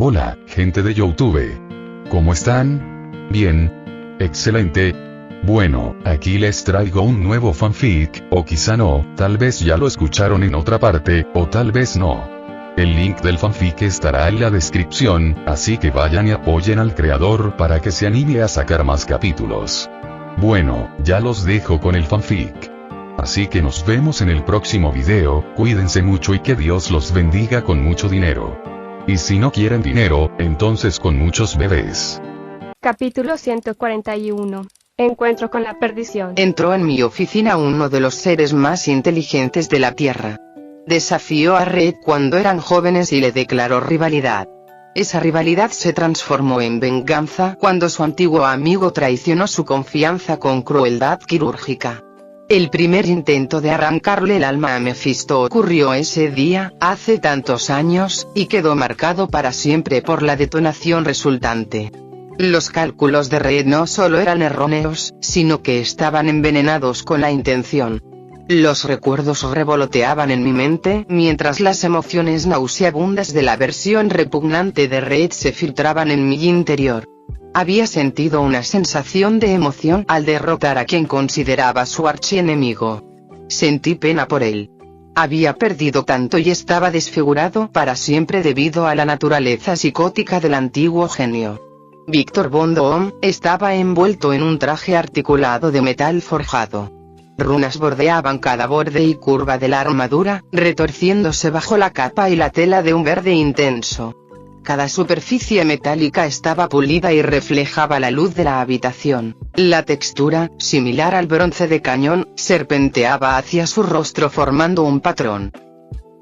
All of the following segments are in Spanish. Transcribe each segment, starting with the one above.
Hola, gente de YouTube. ¿Cómo están? Bien. Excelente. Bueno, aquí les traigo un nuevo fanfic, o quizá no, tal vez ya lo escucharon en otra parte, o tal vez no. El link del fanfic estará en la descripción, así que vayan y apoyen al creador para que se anime a sacar más capítulos. Bueno, ya los dejo con el fanfic. Así que nos vemos en el próximo video, cuídense mucho y que Dios los bendiga con mucho dinero. Y si no quieren dinero, entonces con muchos bebés. Capítulo 141. Encuentro con la perdición. Entró en mi oficina uno de los seres más inteligentes de la Tierra. Desafió a Red cuando eran jóvenes y le declaró rivalidad. Esa rivalidad se transformó en venganza cuando su antiguo amigo traicionó su confianza con crueldad quirúrgica. El primer intento de arrancarle el alma a Mephisto ocurrió ese día, hace tantos años, y quedó marcado para siempre por la detonación resultante. Los cálculos de Red no solo eran erróneos, sino que estaban envenenados con la intención. Los recuerdos revoloteaban en mi mente, mientras las emociones nauseabundas de la versión repugnante de Red se filtraban en mi interior. Había sentido una sensación de emoción al derrotar a quien consideraba su archienemigo. Sentí pena por él. Había perdido tanto y estaba desfigurado para siempre debido a la naturaleza psicótica del antiguo genio. Victor Von Doom estaba envuelto en un traje articulado de metal forjado. Runas bordeaban cada borde y curva de la armadura, retorciéndose bajo la capa y la tela de un verde intenso. Cada superficie metálica estaba pulida y reflejaba la luz de la habitación. La textura, similar al bronce de cañón, serpenteaba hacia su rostro formando un patrón.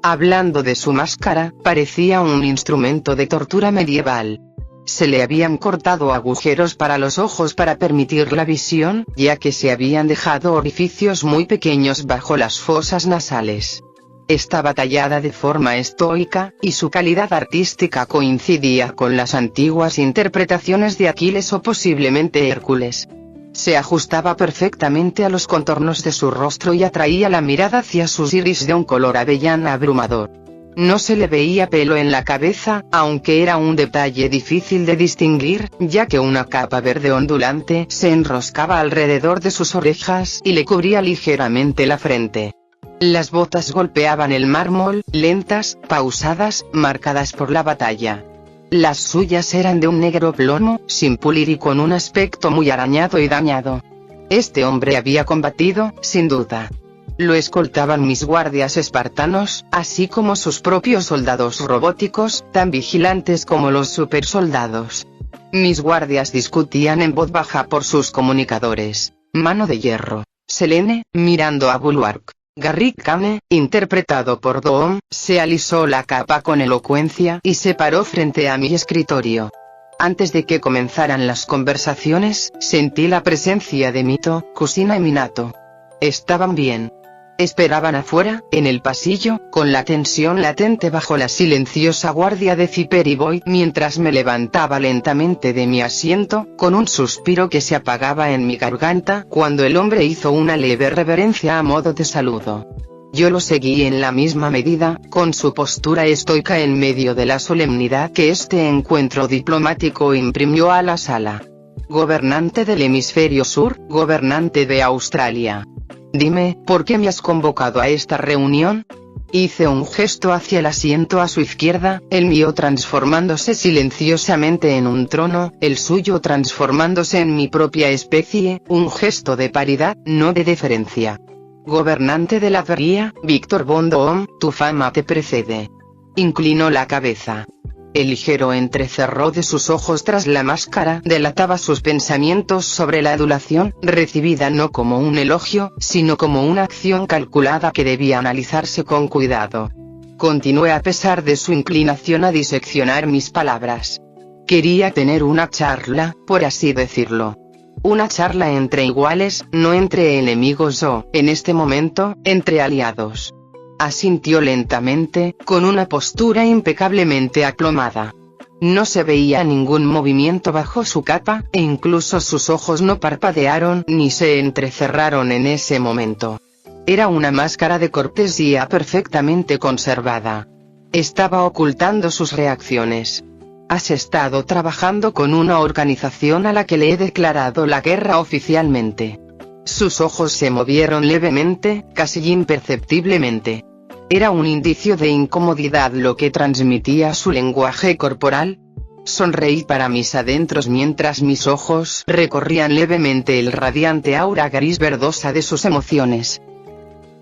Hablando de su máscara, parecía un instrumento de tortura medieval. Se le habían cortado agujeros para los ojos para permitir la visión, ya que se habían dejado orificios muy pequeños bajo las fosas nasales. Estaba tallada de forma estoica, y su calidad artística coincidía con las antiguas interpretaciones de Aquiles o posiblemente Hércules. Se ajustaba perfectamente a los contornos de su rostro y atraía la mirada hacia sus iris de un color avellana abrumador. No se le veía pelo en la cabeza, aunque era un detalle difícil de distinguir, ya que una capa verde ondulante se enroscaba alrededor de sus orejas y le cubría ligeramente la frente. Las botas golpeaban el mármol, lentas, pausadas, marcadas por la batalla. Las suyas eran de un negro plomo, sin pulir y con un aspecto muy arañado y dañado. Este hombre había combatido, sin duda. Lo escoltaban mis guardias espartanos, así como sus propios soldados robóticos, tan vigilantes como los supersoldados. Mis guardias discutían en voz baja por sus comunicadores. Mano de hierro. Selene, mirando a Bulwark. Garrick Kane, interpretado por Doom, se alisó la capa con elocuencia y se paró frente a mi escritorio. Antes de que comenzaran las conversaciones, sentí la presencia de Mito, Kusina y Minato. Estaban bien. Esperaban afuera, en el pasillo, con la tensión latente bajo la silenciosa guardia de Zipper y Boy, mientras me levantaba lentamente de mi asiento, con un suspiro que se apagaba en mi garganta, cuando el hombre hizo una leve reverencia a modo de saludo. Yo lo seguí en la misma medida, con su postura estoica en medio de la solemnidad que este encuentro diplomático imprimió a la sala. Gobernante del hemisferio sur, gobernante de Australia. Dime, ¿por qué me has convocado a esta reunión? Hice un gesto hacia el asiento a su izquierda, el mío transformándose silenciosamente en un trono, el suyo transformándose en mi propia especie, un gesto de paridad, no de deferencia. Gobernante de la Feria, Victor Von Doom, tu fama te precede. Inclinó la cabeza. El ligero entrecerro de sus ojos tras la máscara delataba sus pensamientos sobre la adulación, recibida no como un elogio, sino como una acción calculada que debía analizarse con cuidado. Continué a pesar de su inclinación a diseccionar mis palabras. Quería tener una charla, por así decirlo. Una charla entre iguales, no entre enemigos o, en este momento, entre aliados. Asintió lentamente, con una postura impecablemente aplomada. No se veía ningún movimiento bajo su capa, e incluso sus ojos no parpadearon ni se entrecerraron en ese momento. Era una máscara de cortesía perfectamente conservada. Estaba ocultando sus reacciones. Has estado trabajando con una organización a la que le he declarado la guerra oficialmente. Sus ojos se movieron levemente, casi imperceptiblemente. Era un indicio de incomodidad lo que transmitía su lenguaje corporal. Sonreí para mis adentros mientras mis ojos recorrían levemente el radiante aura gris verdosa de sus emociones.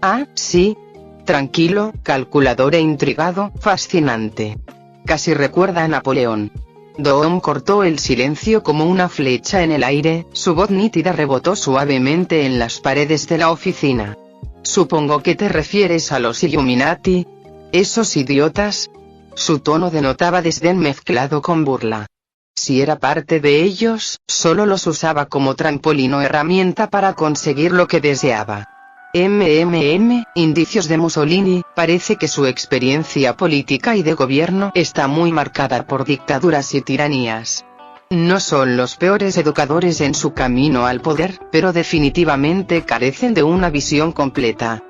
Ah, sí. Tranquilo, calculador e intrigado, fascinante. Casi recuerda a Napoleón. Doom cortó el silencio como una flecha en el aire, su voz nítida rebotó suavemente en las paredes de la oficina. Supongo que te refieres a los Illuminati. ¿Esos idiotas? Su tono denotaba desdén mezclado con burla. Si era parte de ellos, solo los usaba como trampolín o herramienta para conseguir lo que deseaba. Indicios de Mussolini, parece que su experiencia política y de gobierno está muy marcada por dictaduras y tiranías. No son los peores educadores en su camino al poder, pero definitivamente carecen de una visión completa.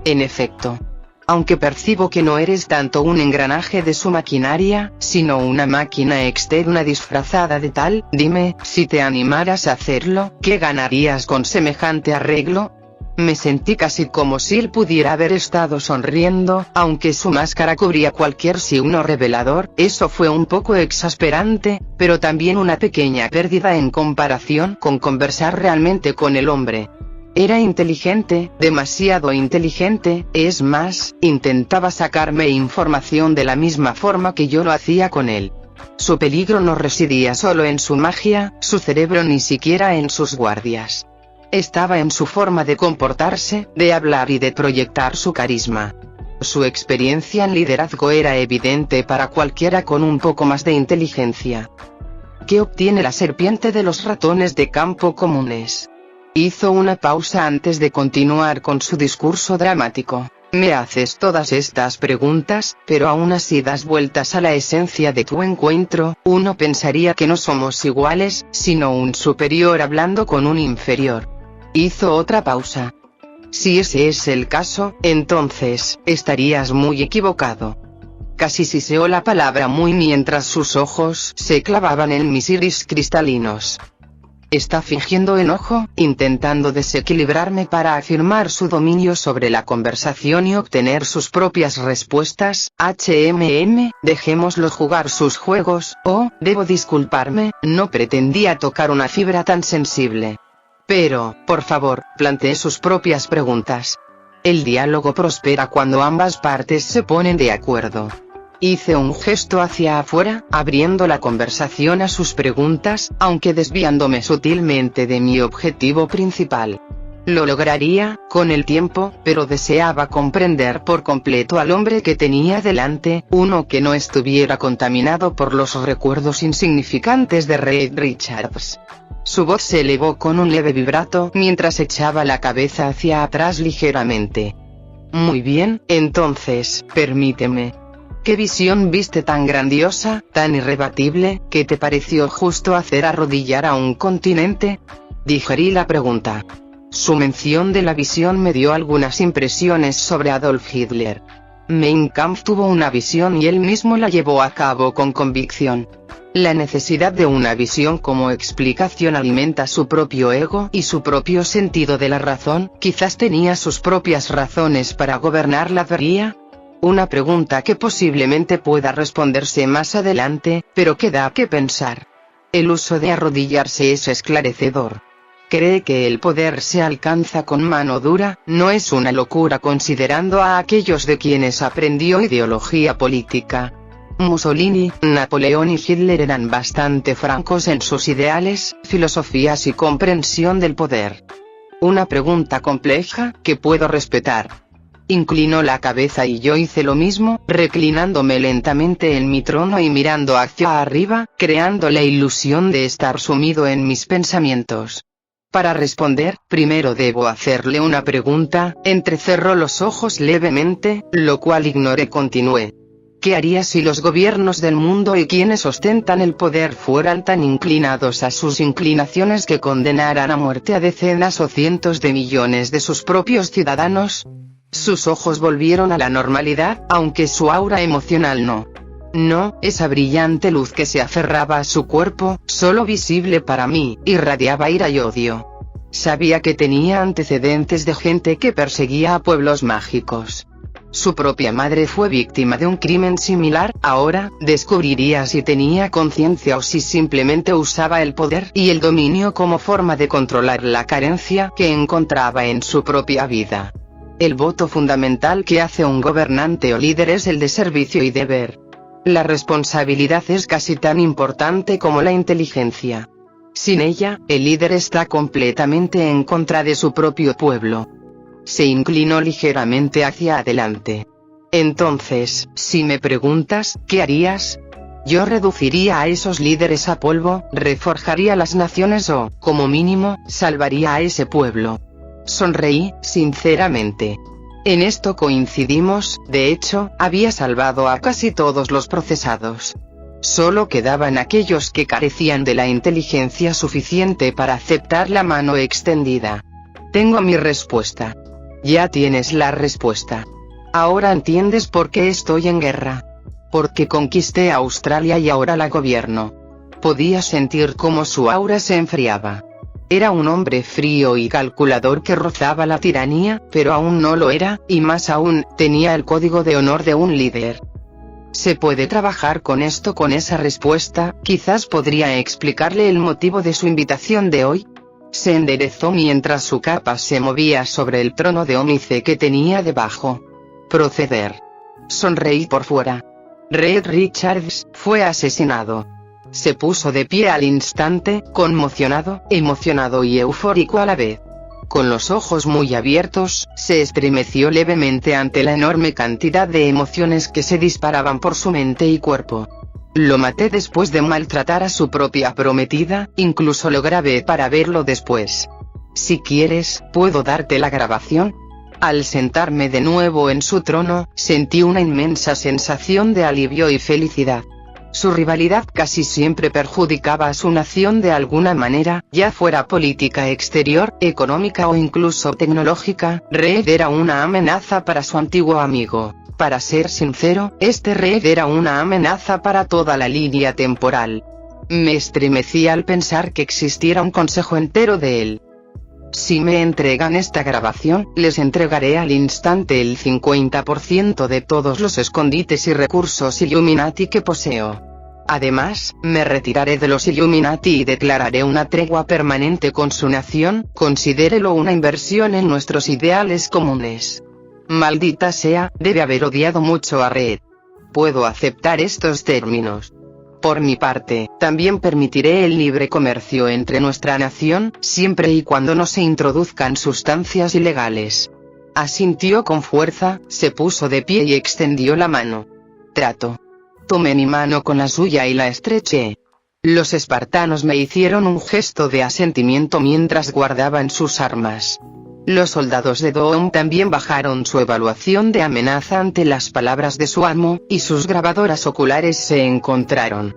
En efecto. Aunque percibo que no eres tanto un engranaje de su maquinaria, sino una máquina externa disfrazada de tal, dime, si te animaras a hacerlo, ¿qué ganarías con semejante arreglo? Me sentí casi como si él pudiera haber estado sonriendo, aunque su máscara cubría cualquier signo revelador. Eso fue un poco exasperante, pero también una pequeña pérdida en comparación con conversar realmente con el hombre. Era inteligente, demasiado inteligente, es más, intentaba sacarme información de la misma forma que yo lo hacía con él. Su peligro no residía solo en su magia, su cerebro ni siquiera en sus guardias. Estaba en su forma de comportarse, de hablar y de proyectar su carisma. Su experiencia en liderazgo era evidente para cualquiera con un poco más de inteligencia. ¿Qué obtiene la serpiente de los ratones de campo comunes? Hizo una pausa antes de continuar con su discurso dramático. Me haces todas estas preguntas, pero aún así das vueltas a la esencia de tu encuentro. Uno pensaría que no somos iguales, sino un superior hablando con un inferior. Hizo otra pausa. Si ese es el caso, entonces, estarías muy equivocado. Casi siseó la palabra muy mientras sus ojos se clavaban en mis iris cristalinos. Está fingiendo enojo, intentando desequilibrarme para afirmar su dominio sobre la conversación y obtener sus propias respuestas. Dejémoslo jugar sus juegos. Oh, debo disculparme, no pretendía tocar una fibra tan sensible. Pero, por favor, plantee sus propias preguntas. El diálogo prospera cuando ambas partes se ponen de acuerdo. Hice un gesto hacia afuera, abriendo la conversación a sus preguntas, aunque desviándome sutilmente de mi objetivo principal. Lo lograría, con el tiempo, pero deseaba comprender por completo al hombre que tenía delante, uno que no estuviera contaminado por los recuerdos insignificantes de Reed Richards. Su voz se elevó con un leve vibrato mientras echaba la cabeza hacia atrás ligeramente. Muy bien, entonces, permíteme. ¿Qué visión viste tan grandiosa, tan irrebatible, que te pareció justo hacer arrodillar a un continente? Digerí la pregunta. Su mención de la visión me dio algunas impresiones sobre Adolf Hitler. Mein Kampf tuvo una visión y él mismo la llevó a cabo con convicción. La necesidad de una visión como explicación alimenta su propio ego y su propio sentido de la razón. Quizás tenía sus propias razones para gobernar la teoría. Una pregunta que posiblemente pueda responderse más adelante, pero que da que pensar. El uso de arrodillarse es esclarecedor. Cree que el poder se alcanza con mano dura. No es una locura considerando a aquellos de quienes aprendió ideología política. Mussolini, Napoleón y Hitler eran bastante francos en sus ideales, filosofías y comprensión del poder. Una pregunta compleja, que puedo respetar. Inclinó la cabeza y yo hice lo mismo, reclinándome lentamente en mi trono y mirando hacia arriba, creando la ilusión de estar sumido en mis pensamientos. Para responder, primero debo hacerle una pregunta. Entrecerró los ojos levemente, lo cual ignoré. Continué. ¿Qué haría si los gobiernos del mundo y quienes ostentan el poder fueran tan inclinados a sus inclinaciones que condenaran a muerte a decenas o cientos de millones de sus propios ciudadanos? Sus ojos volvieron a la normalidad, aunque su aura emocional no. No, esa brillante luz que se aferraba a su cuerpo, solo visible para mí, irradiaba ira y odio. Sabía que tenía antecedentes de gente que perseguía a pueblos mágicos. Su propia madre fue víctima de un crimen similar. Ahora, descubriría si tenía conciencia o si simplemente usaba el poder y el dominio como forma de controlar la carencia que encontraba en su propia vida. El voto fundamental que hace un gobernante o líder es el de servicio y deber. La responsabilidad es casi tan importante como la inteligencia. Sin ella, el líder está completamente en contra de su propio pueblo. Se inclinó ligeramente hacia adelante. Entonces, si me preguntas, ¿qué harías? Yo reduciría a esos líderes a polvo, reforjaría las naciones o, como mínimo, salvaría a ese pueblo. Sonreí, sinceramente. En esto coincidimos. De hecho, había salvado a casi todos los procesados. Solo quedaban aquellos que carecían de la inteligencia suficiente para aceptar la mano extendida. Tengo mi respuesta. Ya tienes la respuesta. Ahora entiendes por qué estoy en guerra. Porque conquisté a Australia y ahora la gobierno. Podía sentir cómo su aura se enfriaba. Era un hombre frío y calculador que rozaba la tiranía, pero aún no lo era, y más aún, tenía el código de honor de un líder. ¿Se puede trabajar con esto? Con esa respuesta, quizás podría explicarle el motivo de su invitación de hoy. Se enderezó mientras su capa se movía sobre el trono de ónice que tenía debajo. Proceder. Sonreí por fuera. Reed Richards fue asesinado. Se puso de pie al instante, conmocionado, emocionado y eufórico a la vez. Con los ojos muy abiertos, se estremeció levemente ante la enorme cantidad de emociones que se disparaban por su mente y cuerpo. Lo maté después de maltratar a su propia prometida, incluso lo grabé para verlo después. Si quieres, puedo darte la grabación. Al sentarme de nuevo en su trono, sentí una inmensa sensación de alivio y felicidad. Su rivalidad casi siempre perjudicaba a su nación de alguna manera, ya fuera política exterior, económica o incluso tecnológica. Reed era una amenaza para su antiguo amigo. Para ser sincero, este Reed era una amenaza para toda la línea temporal. Me estremecí al pensar que existiera un consejo entero de él. Si me entregan esta grabación, les entregaré al instante el 50% de todos los escondites y recursos Illuminati que poseo. Además, me retiraré de los Illuminati y declararé una tregua permanente con su nación. Considérelo una inversión en nuestros ideales comunes. Maldita sea, debe haber odiado mucho a Reed. Puedo aceptar estos términos. Por mi parte, también permitiré el libre comercio entre nuestra nación, siempre y cuando no se introduzcan sustancias ilegales. Asintió con fuerza, se puso de pie y extendió la mano. Trato. Tomé mi mano con la suya y la estreché. Los espartanos me hicieron un gesto de asentimiento mientras guardaban sus armas. Los soldados de Dawn también bajaron su evaluación de amenaza ante las palabras de su amo, y sus grabadoras oculares se encontraron.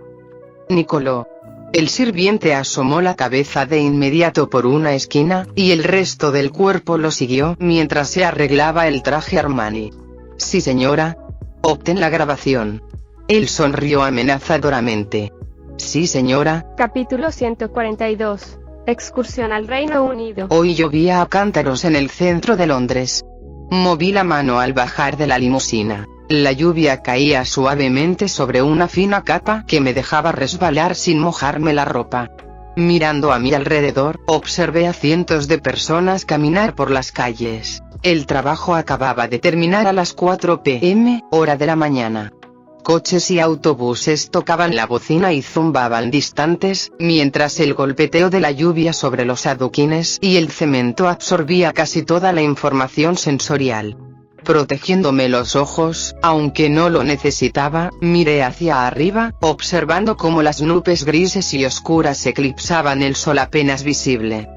Nicolò. El sirviente asomó la cabeza de inmediato por una esquina, y el resto del cuerpo lo siguió mientras se arreglaba el traje Armani. Sí señora. Obtén la grabación. Él sonrió amenazadoramente. Sí señora. Capítulo 142. Excursión al Reino Unido. Hoy llovía a cántaros en el centro de Londres. Moví la mano al bajar de la limusina. La lluvia caía suavemente sobre una fina capa que me dejaba resbalar sin mojarme la ropa. Mirando a mi alrededor, observé a cientos de personas caminar por las calles. El trabajo acababa de terminar a las 4 p.m., hora de la mañana. Coches y autobuses tocaban la bocina y zumbaban distantes, mientras el golpeteo de la lluvia sobre los adoquines y el cemento absorbía casi toda la información sensorial. Protegiéndome los ojos, aunque no lo necesitaba, miré hacia arriba, observando cómo las nubes grises y oscuras eclipsaban el sol apenas visible.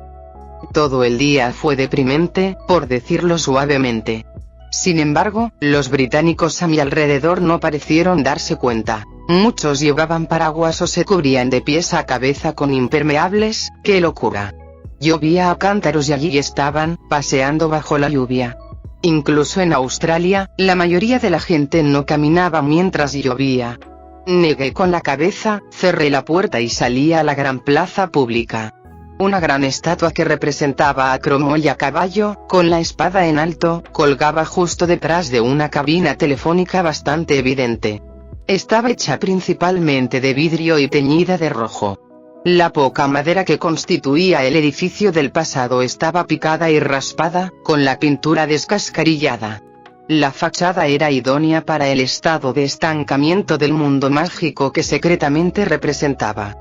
Todo el día fue deprimente, por decirlo suavemente. Sin embargo, los británicos a mi alrededor no parecieron darse cuenta. Muchos llevaban paraguas o se cubrían de pies a cabeza con impermeables. ¡Qué locura! Llovía a cántaros y allí estaban, paseando bajo la lluvia. Incluso en Australia, la mayoría de la gente no caminaba mientras llovía. Negué con la cabeza, cerré la puerta y salí a la gran plaza pública. Una gran estatua que representaba a Cromwell a caballo, con la espada en alto, colgaba justo detrás de una cabina telefónica bastante evidente. Estaba hecha principalmente de vidrio y teñida de rojo. La poca madera que constituía el edificio del pasado estaba picada y raspada, con la pintura descascarillada. La fachada era idónea para el estado de estancamiento del mundo mágico que secretamente representaba.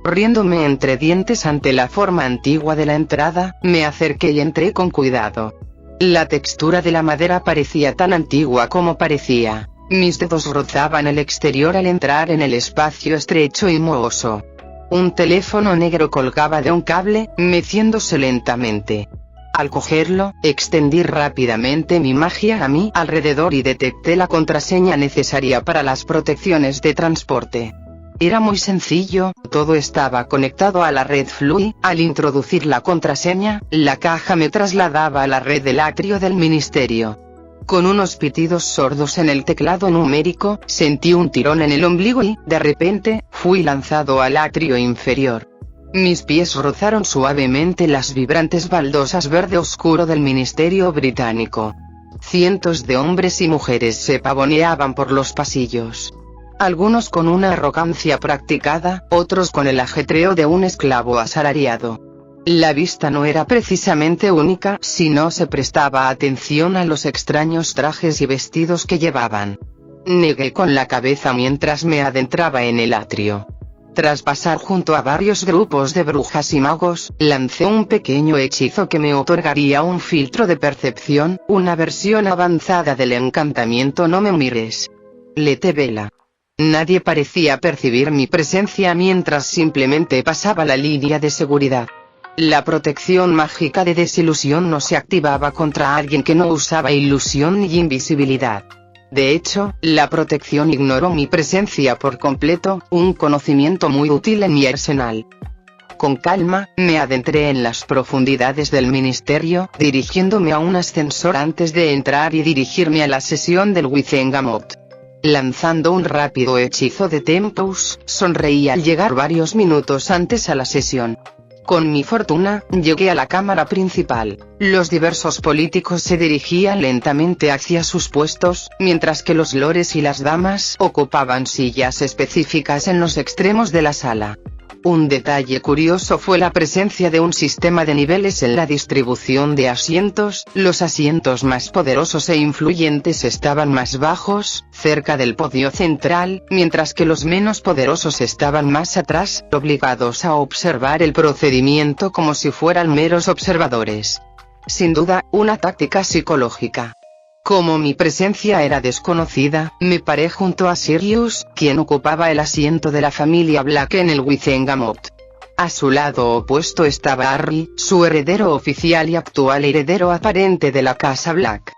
Riéndome entre dientes ante la forma antigua de la entrada, me acerqué y entré con cuidado. La textura de la madera parecía tan antigua como parecía. Mis dedos rozaban el exterior al entrar en el espacio estrecho y mohoso. Un teléfono negro colgaba de un cable, meciéndose lentamente. Al cogerlo, extendí rápidamente mi magia a mi alrededor y detecté la contraseña necesaria para las protecciones de transporte. Era muy sencillo, todo estaba conectado a la red Fluid. Al introducir la contraseña, la caja me trasladaba a la red del atrio del ministerio. Con unos pitidos sordos en el teclado numérico, sentí un tirón en el ombligo y, de repente, fui lanzado al atrio inferior. Mis pies rozaron suavemente las vibrantes baldosas verde oscuro del Ministerio Británico. Cientos de hombres y mujeres se pavoneaban por los pasillos. Algunos con una arrogancia practicada, otros con el ajetreo de un esclavo asalariado. La vista no era precisamente única si no se prestaba atención a los extraños trajes y vestidos que llevaban. Negué con la cabeza mientras me adentraba en el atrio. Tras pasar junto a varios grupos de brujas y magos, lancé un pequeño hechizo que me otorgaría un filtro de percepción, una versión avanzada del encantamiento No me mires. Lete vela. Nadie parecía percibir mi presencia mientras simplemente pasaba la línea de seguridad. La protección mágica de desilusión no se activaba contra alguien que no usaba ilusión ni invisibilidad. De hecho, la protección ignoró mi presencia por completo, un conocimiento muy útil en mi arsenal. Con calma, me adentré en las profundidades del ministerio, dirigiéndome a un ascensor antes de entrar y dirigirme a la sesión del Wizengamot. Lanzando un rápido hechizo de Tempus, sonreí al llegar varios minutos antes a la sesión. Con mi fortuna, llegué a la cámara principal. Los diversos políticos se dirigían lentamente hacia sus puestos, mientras que los lores y las damas ocupaban sillas específicas en los extremos de la sala. Un detalle curioso fue la presencia de un sistema de niveles en la distribución de asientos. Los asientos más poderosos e influyentes estaban más bajos, cerca del podio central, mientras que los menos poderosos estaban más atrás, obligados a observar el procedimiento como si fueran meros observadores. Sin duda, una táctica psicológica. Como mi presencia era desconocida, me paré junto a Sirius, quien ocupaba el asiento de la familia Black en el Wizengamot. A su lado opuesto estaba Harry, su heredero oficial y actual heredero aparente de la casa Black.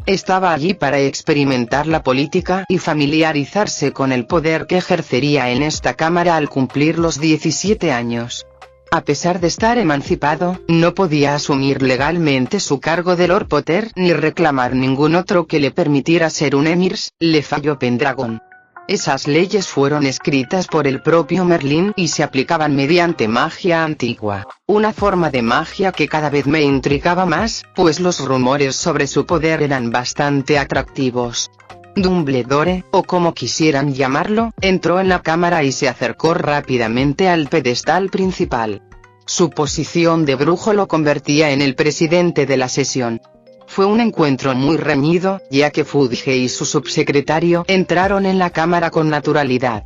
Estaba allí para experimentar la política y familiarizarse con el poder que ejercería en esta cámara al cumplir los 17 años. A pesar de estar emancipado, no podía asumir legalmente su cargo de Lord Potter ni reclamar ningún otro que le permitiera ser un Emirs, le falló Pendragon. Esas leyes fueron escritas por el propio Merlín y se aplicaban mediante magia antigua, una forma de magia que cada vez me intrigaba más, pues los rumores sobre su poder eran bastante atractivos. Dumbledore, o como quisieran llamarlo, entró en la cámara y se acercó rápidamente al pedestal principal. Su posición de brujo lo convertía en el presidente de la sesión. Fue un encuentro muy reñido, ya que Fudge y su subsecretario entraron en la cámara con naturalidad.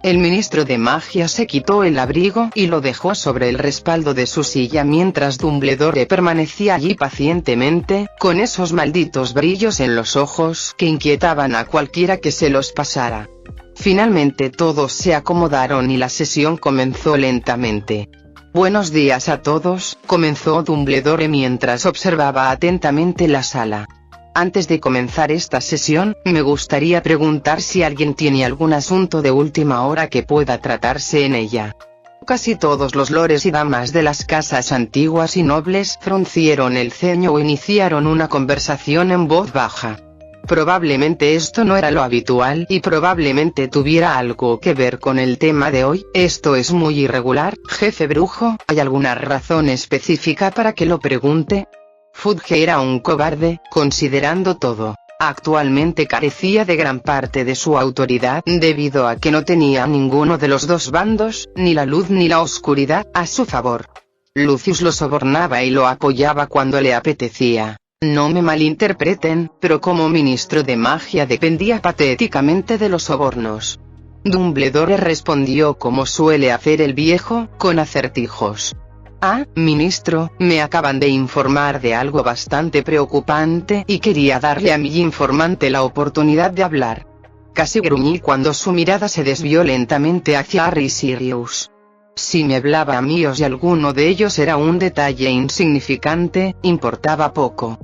El ministro de magia se quitó el abrigo y lo dejó sobre el respaldo de su silla mientras Dumbledore permanecía allí pacientemente, con esos malditos brillos en los ojos que inquietaban a cualquiera que se los pasara. Finalmente todos se acomodaron y la sesión comenzó lentamente. Buenos días a todos, comenzó Dumbledore mientras observaba atentamente la sala. Antes de comenzar esta sesión, me gustaría preguntar si alguien tiene algún asunto de última hora que pueda tratarse en ella. Casi todos los lores y damas de las casas antiguas y nobles fruncieron el ceño o iniciaron una conversación en voz baja. Probablemente esto no era lo habitual y probablemente tuviera algo que ver con el tema de hoy. Esto es muy irregular, jefe brujo, ¿hay alguna razón específica para que lo pregunte? Fudge era un cobarde, considerando todo. Actualmente carecía de gran parte de su autoridad debido a que no tenía ninguno de los dos bandos, ni la luz ni la oscuridad, a su favor. Lucius lo sobornaba y lo apoyaba cuando le apetecía. No me malinterpreten, pero como ministro de magia dependía patéticamente de los sobornos. Dumbledore respondió como suele hacer el viejo, con acertijos. Ah, ministro, me acaban de informar de algo bastante preocupante y quería darle a mi informante la oportunidad de hablar. Casi gruñí cuando su mirada se desvió lentamente hacia Harry y Sirius. Si me hablaba a mí o si alguno de ellos era un detalle insignificante, importaba poco.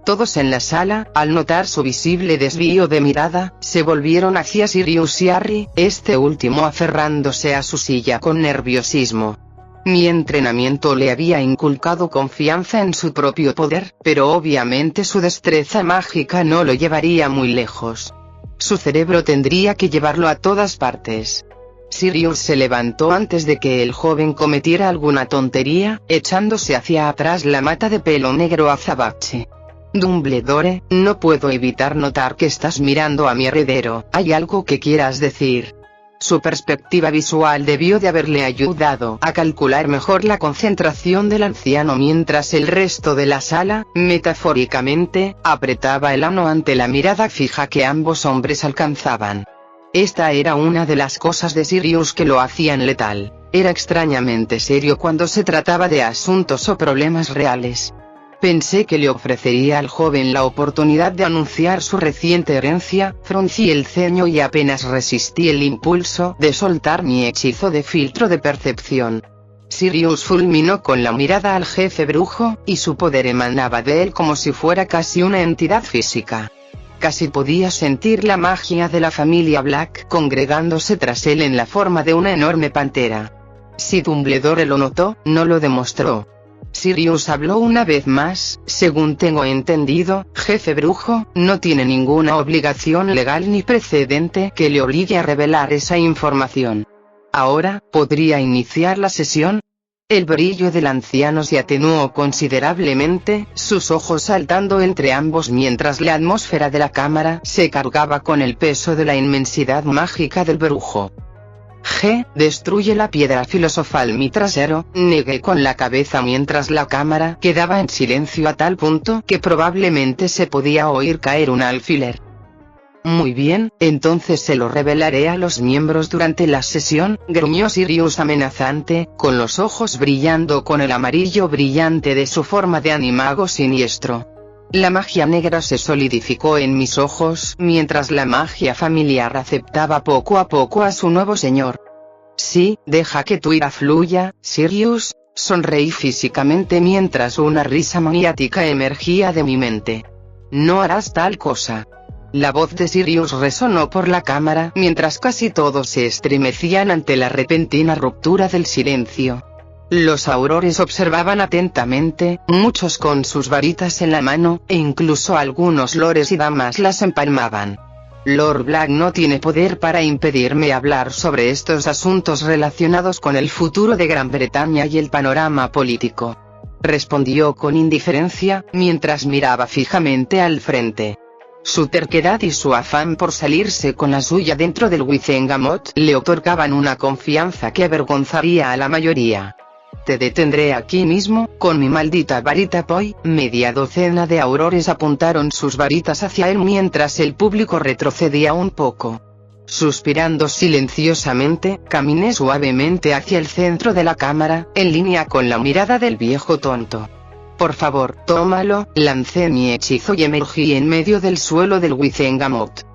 Todos en la sala, al notar su visible desvío de mirada, se volvieron hacia Sirius y Harry, este último aferrándose a su silla con nerviosismo. Mi entrenamiento le había inculcado confianza en su propio poder, pero obviamente su destreza mágica no lo llevaría muy lejos. Su cerebro tendría que llevarlo a todas partes. Sirius se levantó antes de que el joven cometiera alguna tontería, echándose hacia atrás la mata de pelo negro azabache. Dumbledore, no puedo evitar notar que estás mirando a mi heredero, ¿hay algo que quieras decir? Su perspectiva visual debió de haberle ayudado a calcular mejor la concentración del anciano mientras el resto de la sala, metafóricamente, apretaba el ano ante la mirada fija que ambos hombres alcanzaban. Esta era una de las cosas de Sirius que lo hacían letal. Era extrañamente serio cuando se trataba de asuntos o problemas reales. Pensé que le ofrecería al joven la oportunidad de anunciar su reciente herencia, fruncí el ceño y apenas resistí el impulso de soltar mi hechizo de filtro de percepción. Sirius fulminó con la mirada al jefe brujo, y su poder emanaba de él como si fuera casi una entidad física. Casi podía sentir la magia de la familia Black congregándose tras él en la forma de una enorme pantera. Si Dumbledore lo notó, no lo demostró. Sirius habló una vez más, según tengo entendido, jefe brujo, no tiene ninguna obligación legal ni precedente que le obligue a revelar esa información. Ahora, ¿podría iniciar la sesión? El brillo del anciano se atenuó considerablemente, sus ojos saltando entre ambos mientras la atmósfera de la cámara se cargaba con el peso de la inmensidad mágica del brujo. Destruye la piedra filosofal mi trasero, negué con la cabeza mientras la cámara quedaba en silencio a tal punto que probablemente se podía oír caer un alfiler. Muy bien, entonces se lo revelaré a los miembros durante la sesión, gruñó Sirius amenazante, con los ojos brillando con el amarillo brillante de su forma de animago siniestro. La magia negra se solidificó en mis ojos, mientras la magia familiar aceptaba poco a poco a su nuevo señor. Sí, deja que tu ira fluya, Sirius, sonreí físicamente mientras una risa maniática emergía de mi mente. No harás tal cosa. La voz de Sirius resonó por la cámara mientras casi todos se estremecían ante la repentina ruptura del silencio. Los aurores observaban atentamente, muchos con sus varitas en la mano, e incluso algunos lores y damas las empalmaban. Lord Black no tiene poder para impedirme hablar sobre estos asuntos relacionados con el futuro de Gran Bretaña y el panorama político. Respondió con indiferencia, mientras miraba fijamente al frente. Su terquedad y su afán por salirse con la suya dentro del Wizengamot le otorgaban una confianza que avergonzaría a la mayoría. Te detendré aquí mismo, con mi maldita varita Poi. Media docena de aurores apuntaron sus varitas hacia él mientras el público retrocedía un poco. Suspirando silenciosamente, caminé suavemente hacia el centro de la cámara, en línea con la mirada del viejo tonto. Por favor, tómalo, lancé mi hechizo y emergí en medio del suelo del Wizengamot.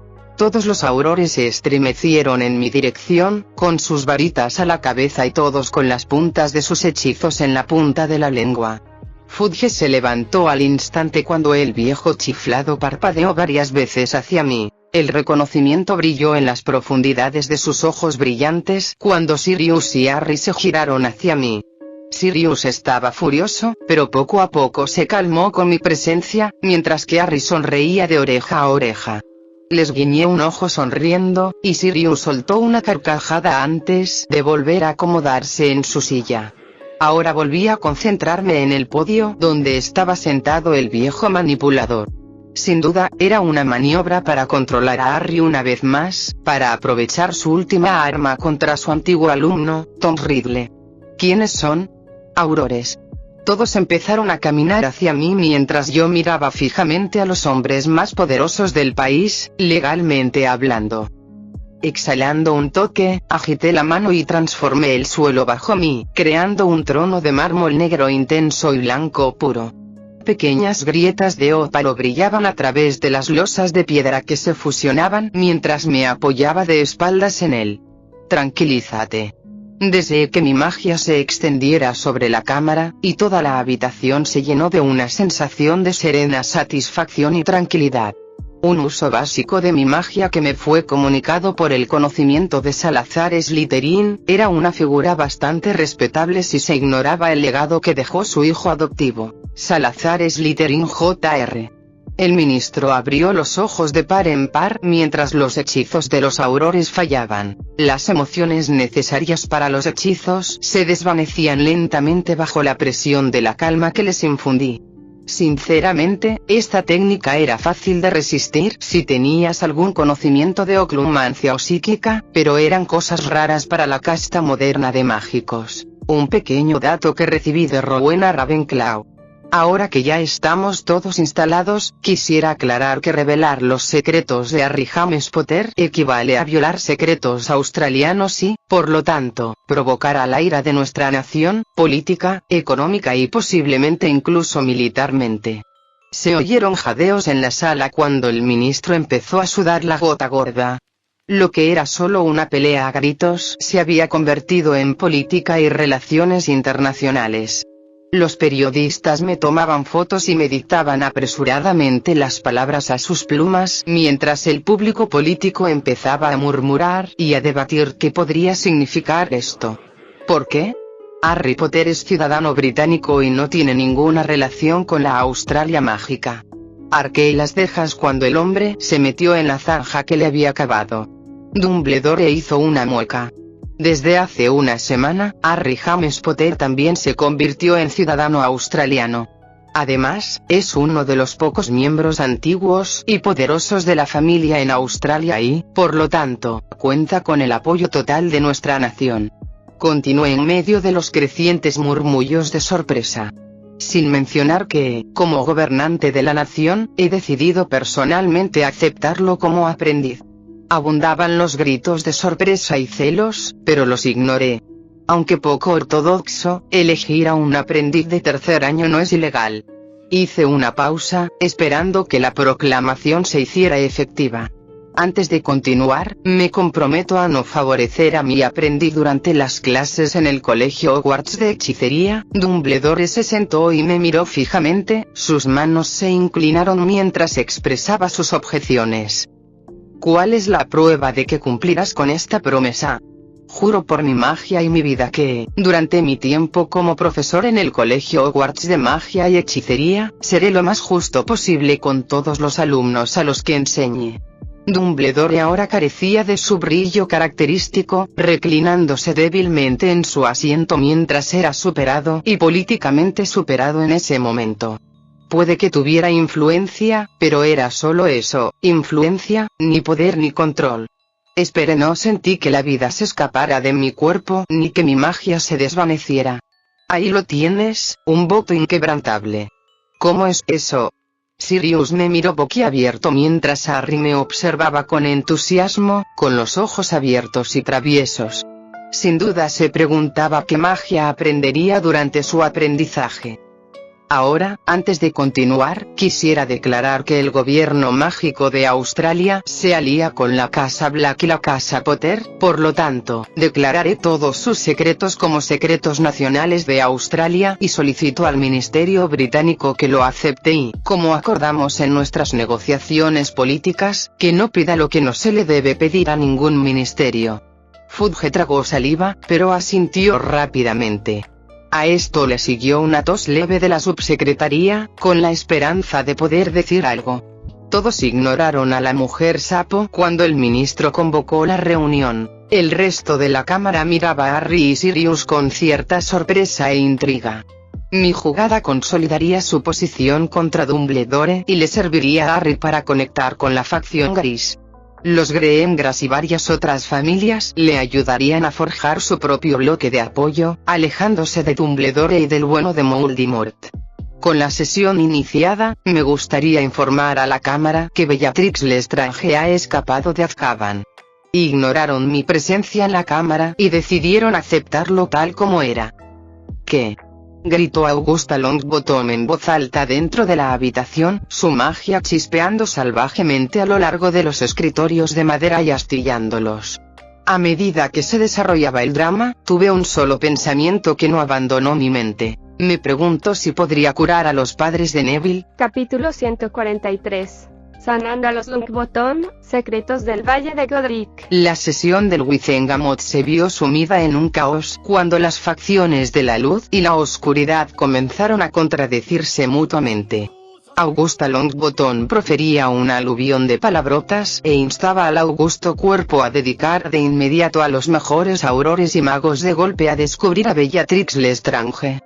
Todos los aurores se estremecieron en mi dirección, con sus varitas a la cabeza y todos con las puntas de sus hechizos en la punta de la lengua. Fudge se levantó al instante cuando el viejo chiflado parpadeó varias veces hacia mí. El reconocimiento brilló en las profundidades de sus ojos brillantes cuando Sirius y Harry se giraron hacia mí. Sirius estaba furioso, pero poco a poco se calmó con mi presencia, mientras que Harry sonreía de oreja a oreja. Les guiñé un ojo sonriendo, y Sirius soltó una carcajada antes de volver a acomodarse en su silla. Ahora volví a concentrarme en el podio donde estaba sentado el viejo manipulador. Sin duda, era una maniobra para controlar a Harry una vez más, para aprovechar su última arma contra su antiguo alumno, Tom Riddle. ¿Quiénes son? Aurores. Todos empezaron a caminar hacia mí mientras yo miraba fijamente a los hombres más poderosos del país, legalmente hablando. Exhalando un toque, agité la mano y transformé el suelo bajo mí, creando un trono de mármol negro intenso y blanco puro. Pequeñas grietas de ópalo brillaban a través de las losas de piedra que se fusionaban mientras me apoyaba de espaldas en él. Tranquilízate. Deseé que mi magia se extendiera sobre la cámara, y toda la habitación se llenó de una sensación de serena satisfacción y tranquilidad. Un uso básico de mi magia que me fue comunicado por el conocimiento de Salazar Slytherin, era una figura bastante respetable si se ignoraba el legado que dejó su hijo adoptivo, Salazar Slytherin Jr. El ministro abrió los ojos de par en par mientras los hechizos de los aurores fallaban. Las emociones necesarias para los hechizos se desvanecían lentamente bajo la presión de la calma que les infundí. Sinceramente, esta técnica era fácil de resistir si tenías algún conocimiento de oclumancia o psíquica, pero eran cosas raras para la casta moderna de mágicos. Un pequeño dato que recibí de Rowena Ravenclaw. Ahora que ya estamos todos instalados, quisiera aclarar que revelar los secretos de Harry James Potter equivale a violar secretos australianos y, por lo tanto, provocar la ira de nuestra nación, política, económica y posiblemente incluso militarmente. Se oyeron jadeos en la sala cuando el ministro empezó a sudar la gota gorda. Lo que era solo una pelea a gritos se había convertido en política y relaciones internacionales. Los periodistas me tomaban fotos y me dictaban apresuradamente las palabras a sus plumas mientras el público político empezaba a murmurar y a debatir qué podría significar esto. ¿Por qué? Harry Potter es ciudadano británico y no tiene ninguna relación con la Australia mágica. Arqueé las cejas cuando el hombre se metió en la zanja que le había cavado. Dumbledore hizo una mueca. Desde hace una semana, Harry James Potter también se convirtió en ciudadano australiano. Además, es uno de los pocos miembros antiguos y poderosos de la familia en Australia y, por lo tanto, cuenta con el apoyo total de nuestra nación. Continué en medio de los crecientes murmullos de sorpresa. Sin mencionar que, como gobernante de la nación, he decidido personalmente aceptarlo como aprendiz. Abundaban los gritos de sorpresa y celos, pero los ignoré. Aunque poco ortodoxo, elegir a un aprendiz de tercer año no es ilegal. Hice una pausa, esperando que la proclamación se hiciera efectiva. Antes de continuar, me comprometo a no favorecer a mi aprendiz durante las clases en el colegio Hogwarts de hechicería. Dumbledore se sentó y me miró fijamente, sus manos se inclinaron mientras expresaba sus objeciones. ¿Cuál es la prueba de que cumplirás con esta promesa? Juro por mi magia y mi vida que, durante mi tiempo como profesor en el colegio Hogwarts de magia y hechicería, seré lo más justo posible con todos los alumnos a los que enseñe. Dumbledore ahora carecía de su brillo característico, reclinándose débilmente en su asiento mientras era superado y políticamente superado en ese momento. Puede que tuviera influencia, pero era solo eso, influencia, ni poder ni control. No sentí que la vida se escapara de mi cuerpo ni que mi magia se desvaneciera. Ahí lo tienes, un voto inquebrantable. ¿Cómo es eso? Sirius me miró boquiabierto mientras Harry me observaba con entusiasmo, con los ojos abiertos y traviesos. Sin duda se preguntaba qué magia aprendería durante su aprendizaje. Ahora, antes de continuar, quisiera declarar que el gobierno mágico de Australia se alía con la Casa Black y la Casa Potter, por lo tanto, declararé todos sus secretos como secretos nacionales de Australia y solicito al Ministerio Británico que lo acepte y, como acordamos en nuestras negociaciones políticas, que no pida lo que no se le debe pedir a ningún ministerio. Fudge tragó saliva, pero asintió rápidamente. A esto le siguió una tos leve de la subsecretaría, con la esperanza de poder decir algo. Todos ignoraron a la mujer sapo cuando el ministro convocó la reunión. El resto de la cámara miraba a Harry y Sirius con cierta sorpresa e intriga. Mi jugada consolidaría su posición contra Dumbledore y le serviría a Harry para conectar con la facción gris. Los Greengrass y varias otras familias le ayudarían a forjar su propio bloque de apoyo, alejándose de Dumbledore y del bueno de Voldemort. Con la sesión iniciada, me gustaría informar a la cámara que Bellatrix Lestrange ha escapado de Azkaban. Ignoraron mi presencia en la cámara y decidieron aceptarlo tal como era. ¿Qué? Gritó Augusta Longbottom en voz alta dentro de la habitación, su magia chispeando salvajemente a lo largo de los escritorios de madera y astillándolos. A medida que se desarrollaba el drama, tuve un solo pensamiento que no abandonó mi mente. Me pregunto si podría curar a los padres de Neville. Capítulo 143. Sanando a los Longbottom, secretos del Valle de Godric. La sesión del Wizengamot se vio sumida en un caos cuando las facciones de la luz y la oscuridad comenzaron a contradecirse mutuamente. Augusta Longbottom profería un aluvión de palabrotas e instaba al augusto cuerpo a dedicar de inmediato a los mejores aurores y magos de golpe a descubrir a Bellatrix Lestrange.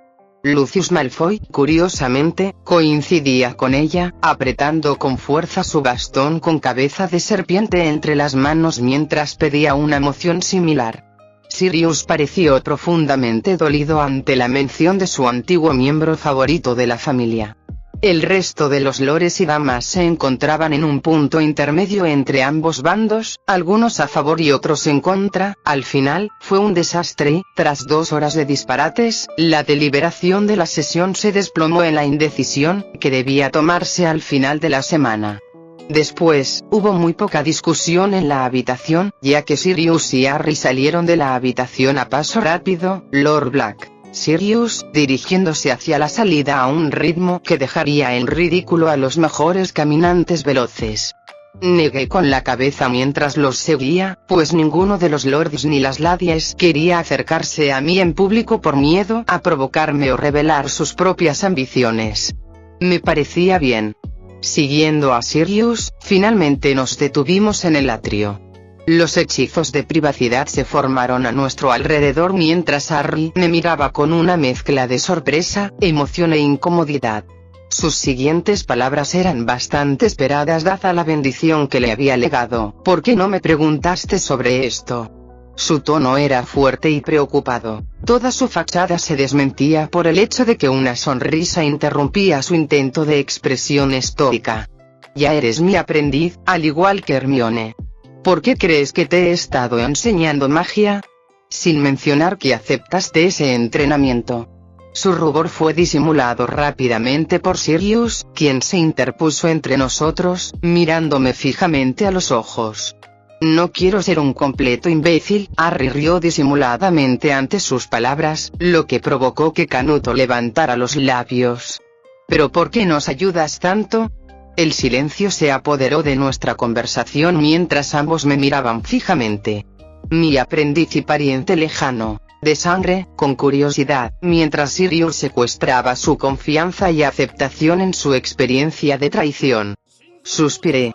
Lucius Malfoy, curiosamente, coincidía con ella, apretando con fuerza su bastón con cabeza de serpiente entre las manos mientras pedía una moción similar. Sirius pareció profundamente dolido ante la mención de su antiguo miembro favorito de la familia. El resto de los lores y damas se encontraban en un punto intermedio entre ambos bandos, algunos a favor y otros en contra. Al final, fue un desastre y, tras 2 horas de disparates, la deliberación de la sesión se desplomó en la indecisión, que debía tomarse al final de la semana. Después, hubo muy poca discusión en la habitación, ya que Sirius y Harry salieron de la habitación a paso rápido. Lord Black. Sirius, dirigiéndose hacia la salida a un ritmo que dejaría en ridículo a los mejores caminantes veloces. Negué con la cabeza mientras los seguía, pues ninguno de los lords ni las ladies quería acercarse a mí en público por miedo a provocarme o revelar sus propias ambiciones. Me parecía bien. Siguiendo a Sirius, finalmente nos detuvimos en el atrio. Los hechizos de privacidad se formaron a nuestro alrededor mientras Harry me miraba con una mezcla de sorpresa, emoción e incomodidad. Sus siguientes palabras eran bastante esperadas dada la bendición que le había legado. ¿Por qué no me preguntaste sobre esto? Su tono era fuerte y preocupado. Toda su fachada se desmentía por el hecho de que una sonrisa interrumpía su intento de expresión estoica. Ya eres mi aprendiz, al igual que Hermione. ¿Por qué crees que te he estado enseñando magia? Sin mencionar que aceptaste ese entrenamiento. Su rubor fue disimulado rápidamente por Sirius, quien se interpuso entre nosotros, mirándome fijamente a los ojos. No quiero ser un completo imbécil. Harry rió disimuladamente ante sus palabras, lo que provocó que Canuto levantara los labios. ¿Pero por qué nos ayudas tanto? El silencio se apoderó de nuestra conversación mientras ambos me miraban fijamente. Mi aprendiz y pariente lejano, de sangre, con curiosidad, mientras Sirius secuestraba su confianza y aceptación en su experiencia de traición. Suspiré.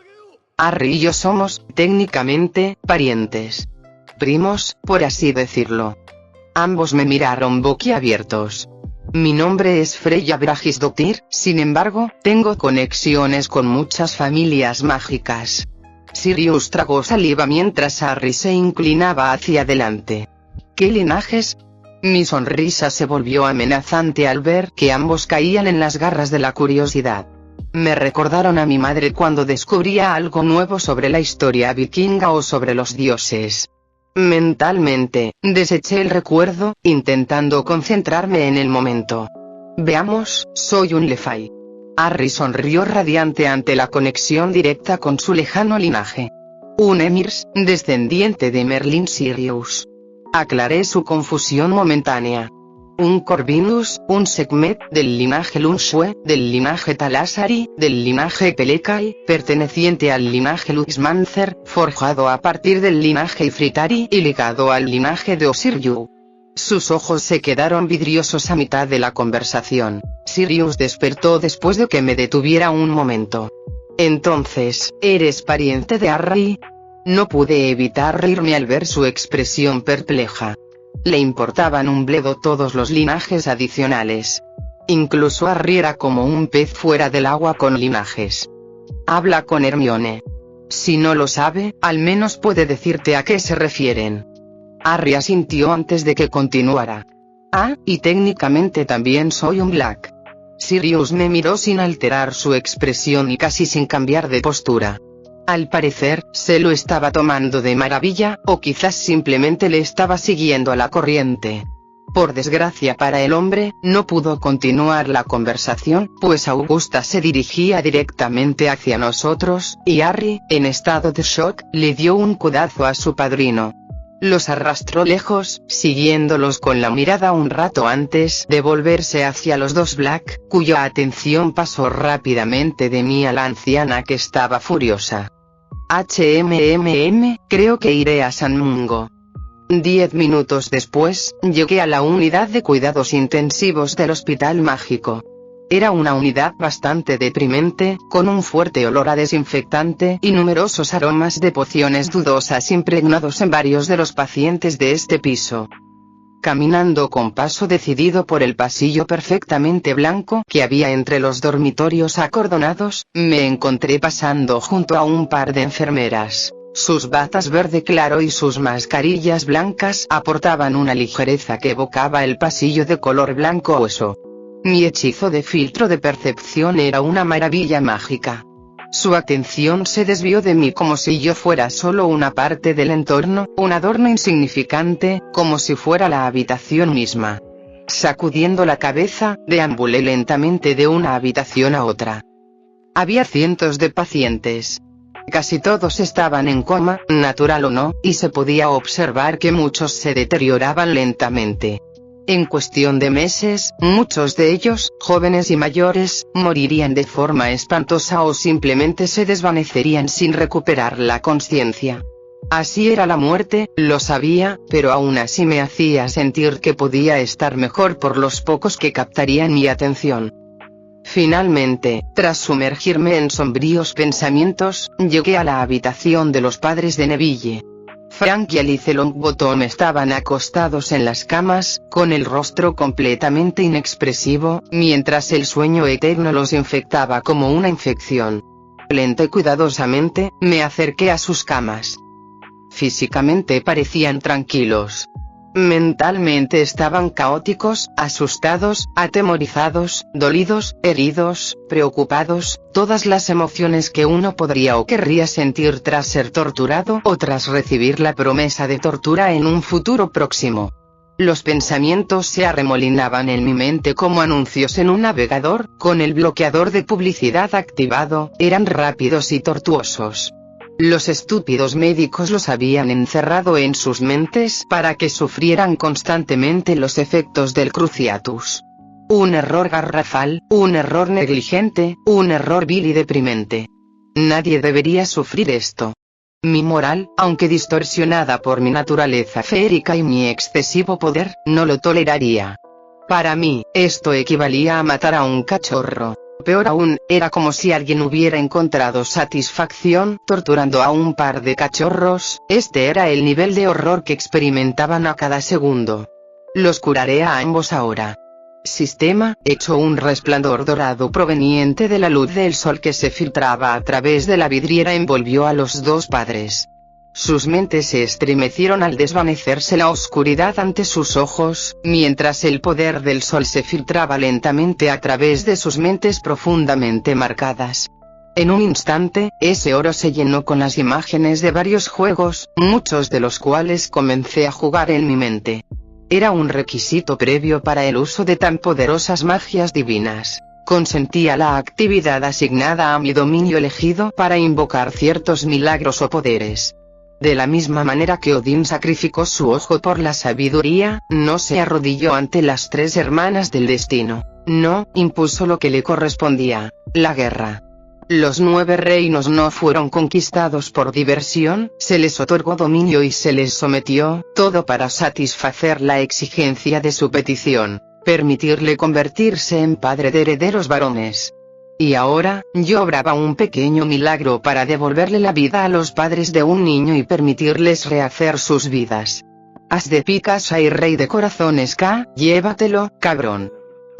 Harry y yo somos, técnicamente, parientes. Primos, por así decirlo. Ambos me miraron boquiabiertos. Mi nombre es Freya Bragisdottir, sin embargo, tengo conexiones con muchas familias mágicas. Sirius tragó saliva mientras Harry se inclinaba hacia adelante. ¿Qué linajes? Mi sonrisa se volvió amenazante al ver que ambos caían en las garras de la curiosidad. Me recordaron a mi madre cuando descubría algo nuevo sobre la historia vikinga o sobre los dioses. Mentalmente, deseché el recuerdo, intentando concentrarme en el momento. Veamos, soy un Lefay. Harry sonrió radiante ante la conexión directa con su lejano linaje. Un Emirs, descendiente de Merlin Sirius. Aclaré su confusión momentánea. Un Corvinus, un Sekhmet, del linaje Lunshue, del linaje Talasari, del linaje Pelekai, perteneciente al linaje Luxmancer, forjado a partir del linaje Ifritari y ligado al linaje de Osiryu. Sus ojos se quedaron vidriosos a mitad de la conversación. Sirius despertó después de que me detuviera un momento. Entonces, ¿eres pariente de Harry? No pude evitar reírme al ver su expresión perpleja. Le importaban un bledo todos los linajes adicionales. Incluso Harry era como un pez fuera del agua con linajes. Habla con Hermione. Si no lo sabe, al menos puede decirte a qué se refieren. Harry asintió antes de que continuara. Ah, y técnicamente también soy un Black. Sirius me miró sin alterar su expresión y casi sin cambiar de postura. Al parecer, se lo estaba tomando de maravilla, o quizás simplemente le estaba siguiendo a la corriente. Por desgracia para el hombre, no pudo continuar la conversación, pues Augusta se dirigía directamente hacia nosotros, y Harry, en estado de shock, le dio un codazo a su padrino. Los arrastró lejos, siguiéndolos con la mirada un rato antes de volverse hacia los dos Black, cuya atención pasó rápidamente de mí a la anciana que estaba furiosa. Creo que iré a San Mungo. 10 minutos después, llegué a la unidad de cuidados intensivos del Hospital Mágico. Era una unidad bastante deprimente, con un fuerte olor a desinfectante y numerosos aromas de pociones dudosas impregnados en varios de los pacientes de este piso. Caminando con paso decidido por el pasillo perfectamente blanco que había entre los dormitorios acordonados, me encontré pasando junto a un par de enfermeras. Sus batas verde claro y sus mascarillas blancas aportaban una ligereza que evocaba el pasillo de color blanco hueso. Mi hechizo de filtro de percepción era una maravilla mágica. Su atención se desvió de mí como si yo fuera solo una parte del entorno, un adorno insignificante, como si fuera la habitación misma. Sacudiendo la cabeza, deambulé lentamente de una habitación a otra. Había cientos de pacientes. Casi todos estaban en coma, natural o no, y se podía observar que muchos se deterioraban lentamente. En cuestión de meses, muchos de ellos, jóvenes y mayores, morirían de forma espantosa o simplemente se desvanecerían sin recuperar la conciencia. Así era la muerte, lo sabía, pero aún así me hacía sentir que podía estar mejor por los pocos que captarían mi atención. Finalmente, tras sumergirme en sombríos pensamientos, llegué a la habitación de los padres de Neville. Frank y Alice Longbottom estaban acostados en las camas, con el rostro completamente inexpresivo, mientras el sueño eterno los infectaba como una infección. Lenta y cuidadosamente, me acerqué a sus camas. Físicamente parecían tranquilos. Mentalmente estaban caóticos, asustados, atemorizados, dolidos, heridos, preocupados, todas las emociones que uno podría o querría sentir tras ser torturado o tras recibir la promesa de tortura en un futuro próximo. Los pensamientos se arremolinaban en mi mente como anuncios en un navegador, con el bloqueador de publicidad activado, eran rápidos y tortuosos. Los estúpidos médicos los habían encerrado en sus mentes para que sufrieran constantemente los efectos del Cruciatus. Un error garrafal, un error negligente, un error vil y deprimente. Nadie debería sufrir esto. Mi moral, aunque distorsionada por mi naturaleza feérica y mi excesivo poder, no lo toleraría. Para mí, esto equivalía a matar a un cachorro. Peor aún, era como si alguien hubiera encontrado satisfacción torturando a un par de cachorros. Este era el nivel de horror que experimentaban a cada segundo. Los curaré a ambos ahora. Sistema, echó un resplandor dorado proveniente de la luz del sol que se filtraba a través de la vidriera envolvió a los dos padres. Sus mentes se estremecieron al desvanecerse la oscuridad ante sus ojos, mientras el poder del sol se filtraba lentamente a través de sus mentes profundamente marcadas. En un instante, ese oro se llenó con las imágenes de varios juegos, muchos de los cuales comencé a jugar en mi mente. Era un requisito previo para el uso de tan poderosas magias divinas. Consentía la actividad asignada a mi dominio elegido para invocar ciertos milagros o poderes. De la misma manera que Odín sacrificó su ojo por la sabiduría, no se arrodilló ante las tres hermanas del destino. No, impuso lo que le correspondía, la guerra. Los 9 reinos no fueron conquistados por diversión, se les otorgó dominio y se les sometió, todo para satisfacer la exigencia de su petición, permitirle convertirse en padre de herederos varones. Y ahora, yo obraba un pequeño milagro para devolverle la vida a los padres de un niño y permitirles rehacer sus vidas. As de picas y rey de corazones K, llévatelo, cabrón.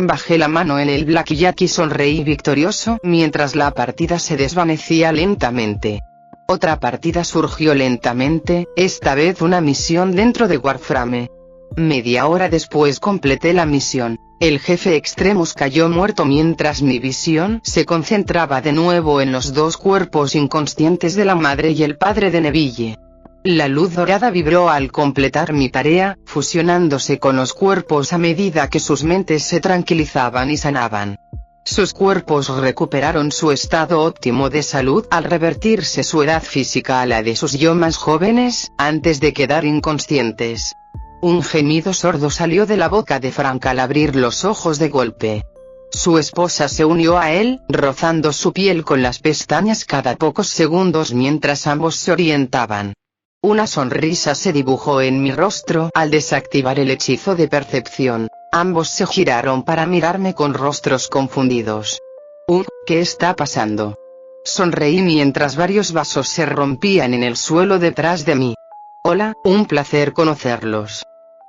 Bajé la mano en el blackjack y sonreí victorioso mientras la partida se desvanecía lentamente. Otra partida surgió lentamente, esta vez una misión dentro de Warframe. Media hora después completé la misión. El jefe Extremus cayó muerto mientras mi visión se concentraba de nuevo en los 2 cuerpos inconscientes de la madre y el padre de Neville. La luz dorada vibró al completar mi tarea, fusionándose con los cuerpos a medida que sus mentes se tranquilizaban y sanaban. Sus cuerpos recuperaron su estado óptimo de salud al revertirse su edad física a la de sus yo más jóvenes, antes de quedar inconscientes. Un gemido sordo salió de la boca de Frank al abrir los ojos de golpe. Su esposa se unió a él, rozando su piel con las pestañas cada pocos segundos mientras ambos se orientaban. Una sonrisa se dibujó en mi rostro al desactivar el hechizo de percepción. Ambos se giraron para mirarme con rostros confundidos. ¿Qué está pasando? Sonreí mientras varios vasos se rompían en el suelo detrás de mí. Hola, un placer conocerlos.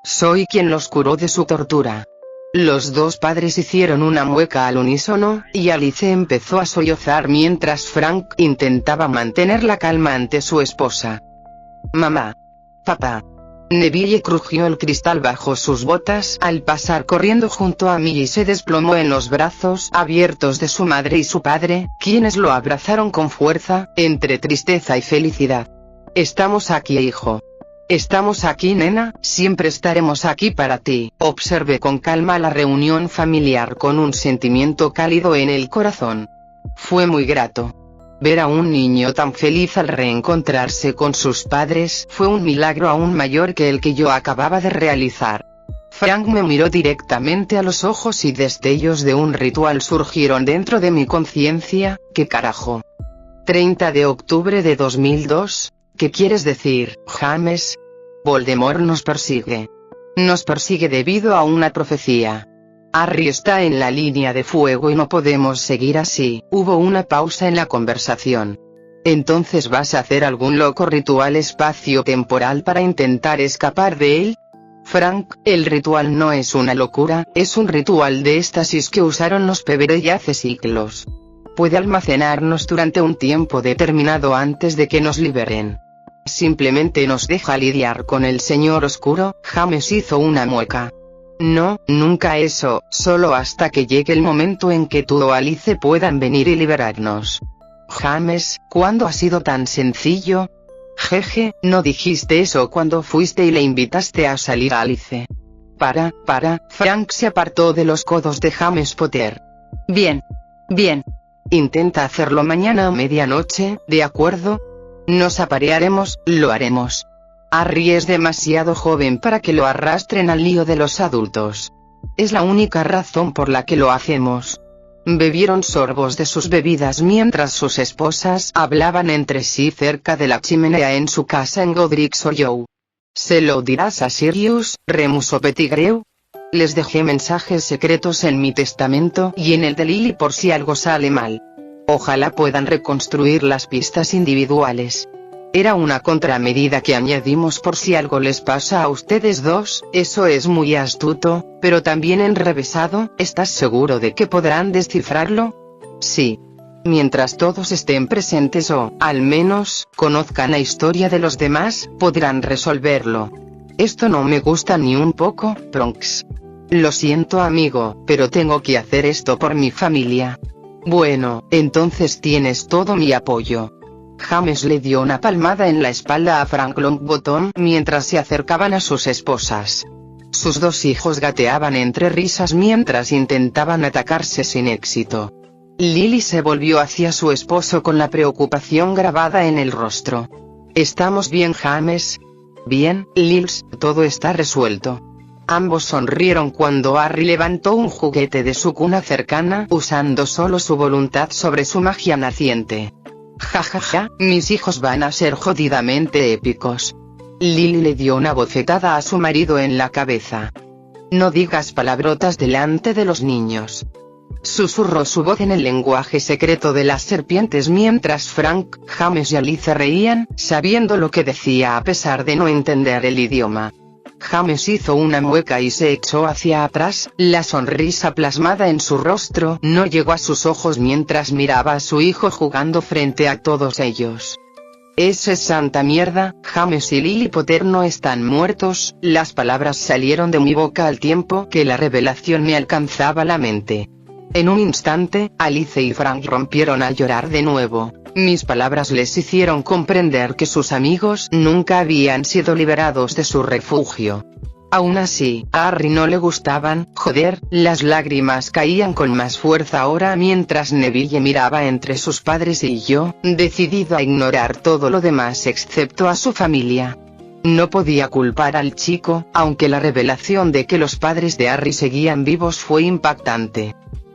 Soy quien los curó de su tortura. Los 2 padres hicieron una mueca al unísono, y Alice empezó a sollozar mientras Frank intentaba mantener la calma ante su esposa. Mamá. Papá. Neville crujió el cristal bajo sus botas al pasar corriendo junto a mí y se desplomó en los brazos abiertos de su madre y su padre, quienes lo abrazaron con fuerza, entre tristeza y felicidad. Estamos aquí, hijo. Estamos aquí, nena, siempre estaremos aquí para ti. Observé con calma la reunión familiar con un sentimiento cálido en el corazón. Fue muy grato. Ver a un niño tan feliz al reencontrarse con sus padres fue un milagro aún mayor que el que yo acababa de realizar. Frank me miró directamente a los ojos y destellos de un ritual surgieron dentro de mi conciencia. ¿Qué carajo? 30 de octubre de 2002, ¿qué quieres decir, James? Voldemort nos persigue. Nos persigue debido a una profecía. Harry está en la línea de fuego y no podemos seguir así. Hubo una pausa en la conversación. ¿Entonces vas a hacer algún loco ritual espacio-temporal para intentar escapar de él? Frank, el ritual no es una locura, es un ritual de éxtasis que usaron los Peverell hace siglos. Puede almacenarnos durante un tiempo determinado antes de que nos liberen. Simplemente nos deja lidiar con el Señor Oscuro. James hizo una mueca. No, nunca eso, solo hasta que llegue el momento en que tú o Alice puedan venir y liberarnos. James, ¿cuándo ha sido tan sencillo? Jeje, ¿no dijiste eso cuando fuiste y le invitaste a salir a Alice? Para, Frank se apartó de los codos de James Potter. Bien. Intenta hacerlo mañana a medianoche, ¿de acuerdo? Nos aparearemos, lo haremos. Harry es demasiado joven para que lo arrastren al lío de los adultos. Es la única razón por la que lo hacemos. Bebieron sorbos de sus bebidas mientras sus esposas hablaban entre sí cerca de la chimenea en su casa en Godric's Hollow. ¿Se lo dirás a Sirius, Remus o Pettigrew? Les dejé mensajes secretos en mi testamento y en el de Lily por si algo sale mal. Ojalá puedan reconstruir las pistas individuales. Era una contramedida que añadimos por si algo les pasa a ustedes dos. Eso es muy astuto, pero también enrevesado. ¿Estás seguro de que podrán descifrarlo? Sí. Mientras todos estén presentes o, al menos, conozcan la historia de los demás, podrán resolverlo. Esto no me gusta ni un poco, Bronx. Lo siento, amigo, pero tengo que hacer esto por mi familia. Bueno, entonces tienes todo mi apoyo. James le dio una palmada en la espalda a Frank Longbottom mientras se acercaban a sus esposas. Sus 2 hijos gateaban entre risas mientras intentaban atacarse sin éxito. Lily se volvió hacia su esposo con la preocupación grabada en el rostro. ¿Estamos bien, James? Bien, Lils, todo está resuelto. Ambos sonrieron cuando Harry levantó un juguete de su cuna cercana usando solo su voluntad sobre su magia naciente. Jajaja, mis hijos van a ser jodidamente épicos. Lily le dio una bofetada a su marido en la cabeza. No digas palabrotas delante de los niños. Susurró su voz en el lenguaje secreto de las serpientes mientras Frank, James y Alice reían, sabiendo lo que decía a pesar de no entender el idioma. James hizo una mueca y se echó hacia atrás, la sonrisa plasmada en su rostro no llegó a sus ojos mientras miraba a su hijo jugando frente a todos ellos. «Esa es santa mierda, James y Lily Potter no están muertos», las palabras salieron de mi boca al tiempo que la revelación me alcanzaba la mente. En un instante, Alice y Frank rompieron a llorar de nuevo. Mis palabras les hicieron comprender que sus amigos nunca habían sido liberados de su refugio. Aún así, a Harry no le gustaban, joder, las lágrimas caían con más fuerza ahora mientras Neville miraba entre sus padres y yo, decidido a ignorar todo lo demás excepto a su familia. No podía culpar al chico, aunque la revelación de que los padres de Harry seguían vivos fue impactante.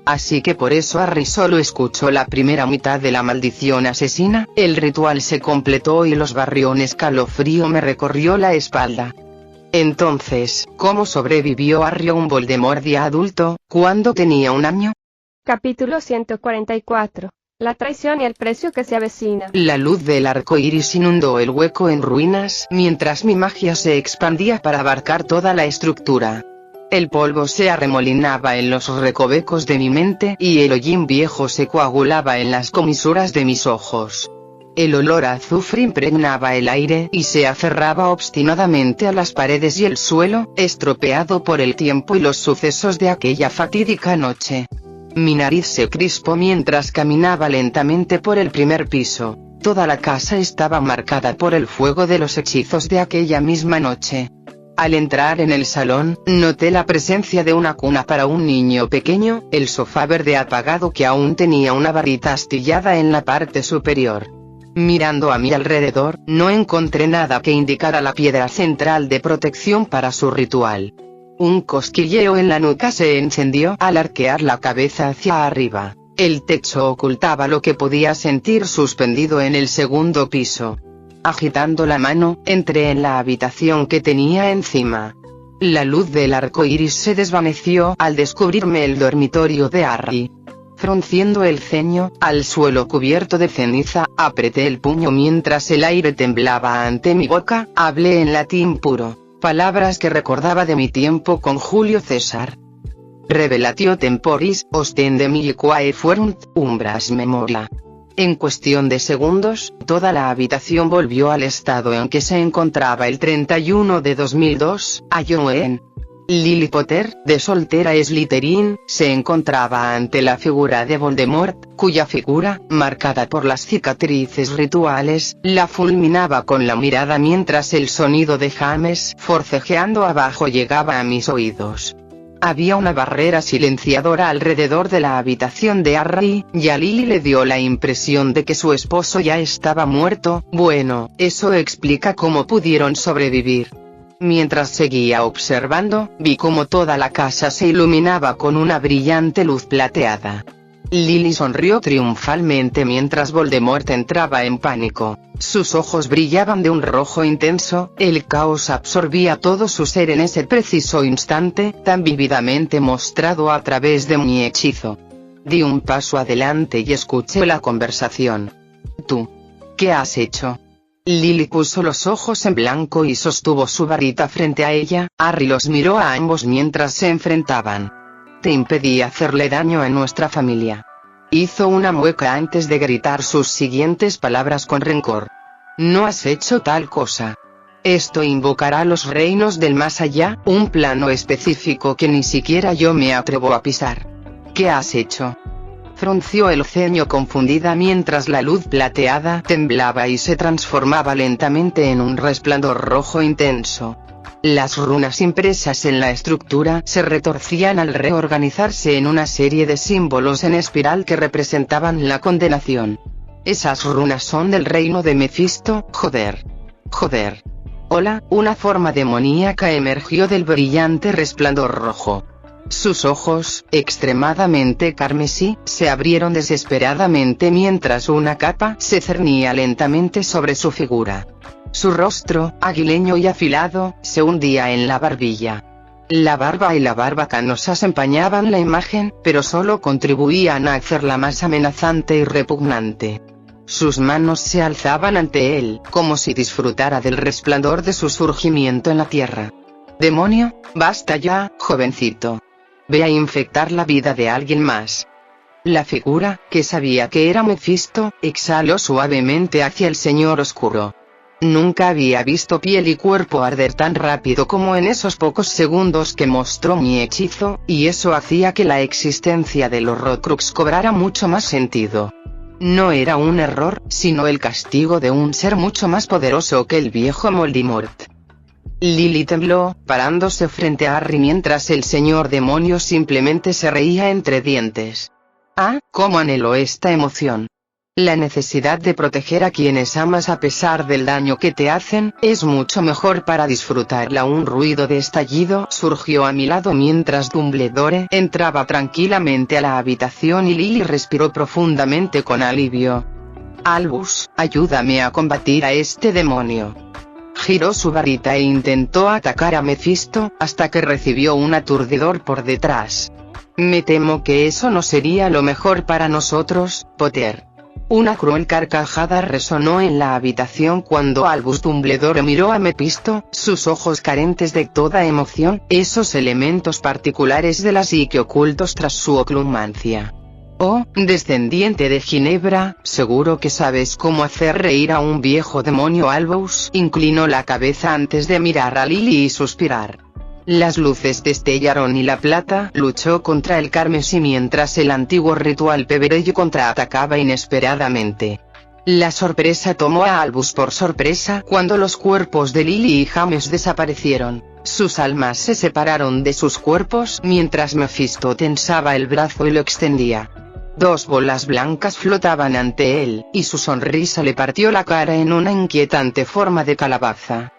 Así que por eso Harry solo escuchó la primera mitad de la maldición asesina, el ritual se completó y los barrió un escalofrío me recorrió la espalda. Entonces, ¿cómo sobrevivió Harry a un Voldemort ya adulto, cuando tenía 1 año? Capítulo 144. La traición y el precio que se avecina. La luz del arco iris inundó el hueco en ruinas mientras mi magia se expandía para abarcar toda la estructura. El polvo se arremolinaba en los recovecos de mi mente y el hollín viejo se coagulaba en las comisuras de mis ojos. El olor a azufre impregnaba el aire y se aferraba obstinadamente a las paredes y el suelo, estropeado por el tiempo y los sucesos de aquella fatídica noche. Mi nariz se crispó mientras caminaba lentamente por el primer piso. Toda la casa estaba marcada por el fuego de los hechizos de aquella misma noche. Al entrar en el salón, noté la presencia de una cuna para un niño pequeño, el sofá verde apagado que aún tenía una varita astillada en la parte superior. Mirando a mi alrededor, no encontré nada que indicara la piedra central de protección para su ritual. Un cosquilleo en la nuca se encendió al arquear la cabeza hacia arriba. El techo ocultaba lo que podía sentir suspendido en el segundo piso. Agitando la mano, entré en la habitación que tenía encima. La luz del arco iris se desvaneció al descubrirme el dormitorio de Harry. Frunciendo el ceño, al suelo cubierto de ceniza, apreté el puño mientras el aire temblaba ante mi boca, hablé en latín puro, palabras que recordaba de mi tiempo con Julio César. Revelatio temporis, ostendemi quae fuerunt, umbras memoria. En cuestión de segundos, toda la habitación volvió al estado en que se encontraba el 31 de 2002, a Halloween. Lily Potter, de soltera Slytherin, se encontraba ante la figura de Voldemort, cuya figura, marcada por las cicatrices rituales, la fulminaba con la mirada mientras el sonido de James forcejeando abajo llegaba a mis oídos. Había una barrera silenciadora alrededor de la habitación de Harry, y a Lily le dio la impresión de que su esposo ya estaba muerto. Bueno, eso explica cómo pudieron sobrevivir. Mientras seguía observando, vi cómo toda la casa se iluminaba con una brillante luz plateada. Lily sonrió triunfalmente mientras Voldemort entraba en pánico. Sus ojos brillaban de un rojo intenso, el caos absorbía todo su ser en ese preciso instante, tan vívidamente mostrado a través de mi hechizo. Di un paso adelante y escuché la conversación. «¿Tú? ¿Qué has hecho?» Lily puso los ojos en blanco y sostuvo su varita frente a ella. Harry los miró a ambos mientras se enfrentaban. «Te impedí hacerle daño a nuestra familia». Hizo una mueca antes de gritar sus siguientes palabras con rencor. «No has hecho tal cosa. Esto invocará los reinos del más allá, un plano específico que ni siquiera yo me atrevo a pisar. ¿Qué has hecho?» Frunció el ceño confundida mientras la luz plateada temblaba y se transformaba lentamente en un resplandor rojo intenso. Las runas impresas en la estructura se retorcían al reorganizarse en una serie de símbolos en espiral que representaban la condenación. «Esas runas son del reino de Mefisto, joder. Joder. Hola, una forma demoníaca emergió del brillante resplandor rojo. Sus ojos, extremadamente carmesí, se abrieron desesperadamente mientras una capa se cernía lentamente sobre su figura. Su rostro, aguileño y afilado, se hundía en la barbilla. La barba y la barba canosas empañaban la imagen, pero solo contribuían a hacerla más amenazante y repugnante. Sus manos se alzaban ante él, como si disfrutara del resplandor de su surgimiento en la tierra. «Demonio, basta ya, jovencito. Ve a infectar la vida de alguien más». La figura, que sabía que era Mefisto, exhaló suavemente hacia el señor oscuro. Nunca había visto piel y cuerpo arder tan rápido como en esos pocos segundos que mostró mi hechizo, y eso hacía que la existencia del Horrocrux cobrara mucho más sentido. No era un error, sino el castigo de un ser mucho más poderoso que el viejo Voldemort. Lily tembló, parándose frente a Harry mientras el señor demonio simplemente se reía entre dientes. Ah, cómo anheló esta emoción. La necesidad de proteger a quienes amas a pesar del daño que te hacen, es mucho mejor para disfrutarla. Un ruido de estallido surgió a mi lado mientras Dumbledore entraba tranquilamente a la habitación y Lily respiró profundamente con alivio. Albus, ayúdame a combatir a este demonio. Giró su varita e intentó atacar a Mefisto, hasta que recibió un aturdidor por detrás. Me temo que eso no sería lo mejor para nosotros, Potter. Una cruel carcajada resonó en la habitación cuando Albus Dumbledore miró a Mefisto, sus ojos carentes de toda emoción, esos elementos particulares de la psique ocultos tras su oclumancia. Oh, descendiente de Ginebra, seguro que sabes cómo hacer reír a un viejo demonio. Albus inclinó la cabeza antes de mirar a Lily y suspirar. Las luces destellaron y la plata luchó contra el carmesí mientras el antiguo ritual peberello contraatacaba inesperadamente. La sorpresa tomó a Albus por sorpresa cuando los cuerpos de Lily y James desaparecieron. Sus almas se separaron de sus cuerpos mientras Mefisto tensaba el brazo y lo extendía. Dos bolas blancas flotaban ante él, y su sonrisa le partió la cara en una inquietante forma de calabaza.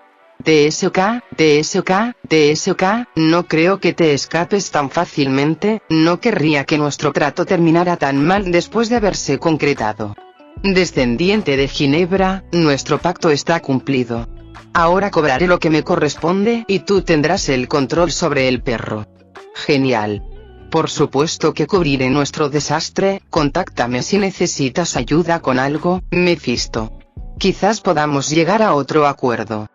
TSK, TSK, TSK, no creo que te escapes tan fácilmente, no querría que nuestro trato terminara tan mal después de haberse concretado. Descendiente de Ginebra, nuestro pacto está cumplido. Ahora cobraré lo que me corresponde y tú tendrás el control sobre el perro. Genial. Por supuesto que cubriré nuestro desastre, contáctame si necesitas ayuda con algo, Mefisto. Quizás podamos llegar a otro acuerdo.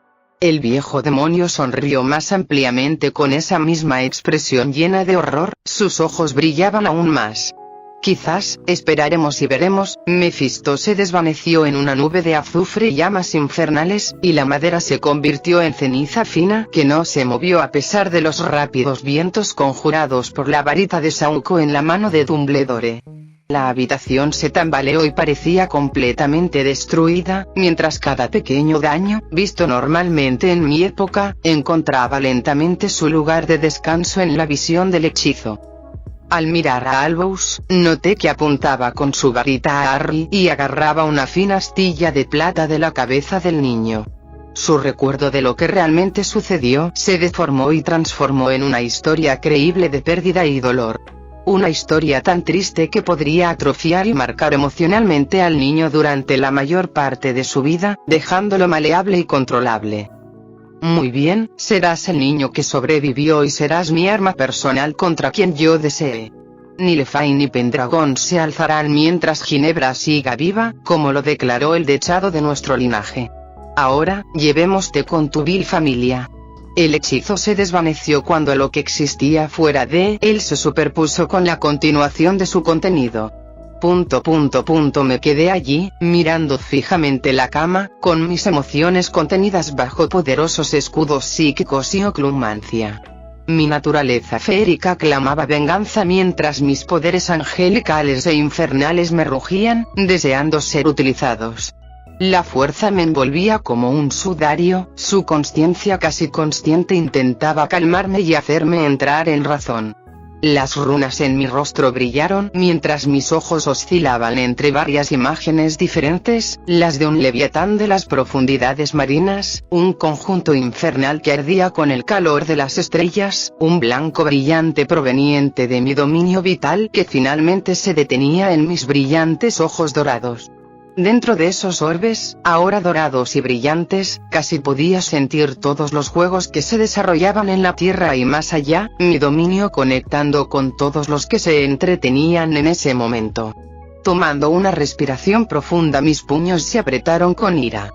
El viejo demonio sonrió más ampliamente con esa misma expresión llena de horror, sus ojos brillaban aún más. Quizás, esperaremos y veremos. Mefisto se desvaneció en una nube de azufre y llamas infernales, y la madera se convirtió en ceniza fina que no se movió a pesar de los rápidos vientos conjurados por la varita de Sauco en la mano de Dumbledore. La habitación se tambaleó y parecía completamente destruida, mientras cada pequeño daño, visto normalmente en mi época, encontraba lentamente su lugar de descanso en la visión del hechizo. Al mirar a Albus, noté que apuntaba con su varita a Harry y agarraba una fina astilla de plata de la cabeza del niño. Su recuerdo de lo que realmente sucedió se deformó y transformó en una historia creíble de pérdida y dolor. Una historia tan triste que podría atrofiar y marcar emocionalmente al niño durante la mayor parte de su vida, dejándolo maleable y controlable. Muy bien, serás el niño que sobrevivió y serás mi arma personal contra quien yo desee. Ni Lefay ni Pendragon se alzarán mientras Ginebra siga viva, como lo declaró el dechado de nuestro linaje. Ahora, llevémoste con tu vil familia. El hechizo se desvaneció cuando lo que existía fuera de él se superpuso con la continuación de su contenido. Me quedé allí, mirando fijamente la cama, con mis emociones contenidas bajo poderosos escudos psíquicos y oclumancia. Mi naturaleza feérica clamaba venganza mientras mis poderes angelicales e infernales me rugían, deseando ser utilizados. La fuerza me envolvía como un sudario, su consciencia casi consciente intentaba calmarme y hacerme entrar en razón. Las runas en mi rostro brillaron mientras mis ojos oscilaban entre varias imágenes diferentes, las de un leviatán de las profundidades marinas, un conjunto infernal que ardía con el calor de las estrellas, un blanco brillante proveniente de mi dominio vital que finalmente se detenía en mis brillantes ojos dorados. Dentro de esos orbes, ahora dorados y brillantes, casi podía sentir todos los juegos que se desarrollaban en la Tierra y más allá, mi dominio conectando con todos los que se entretenían en ese momento. Tomando una respiración profunda, mis puños se apretaron con ira.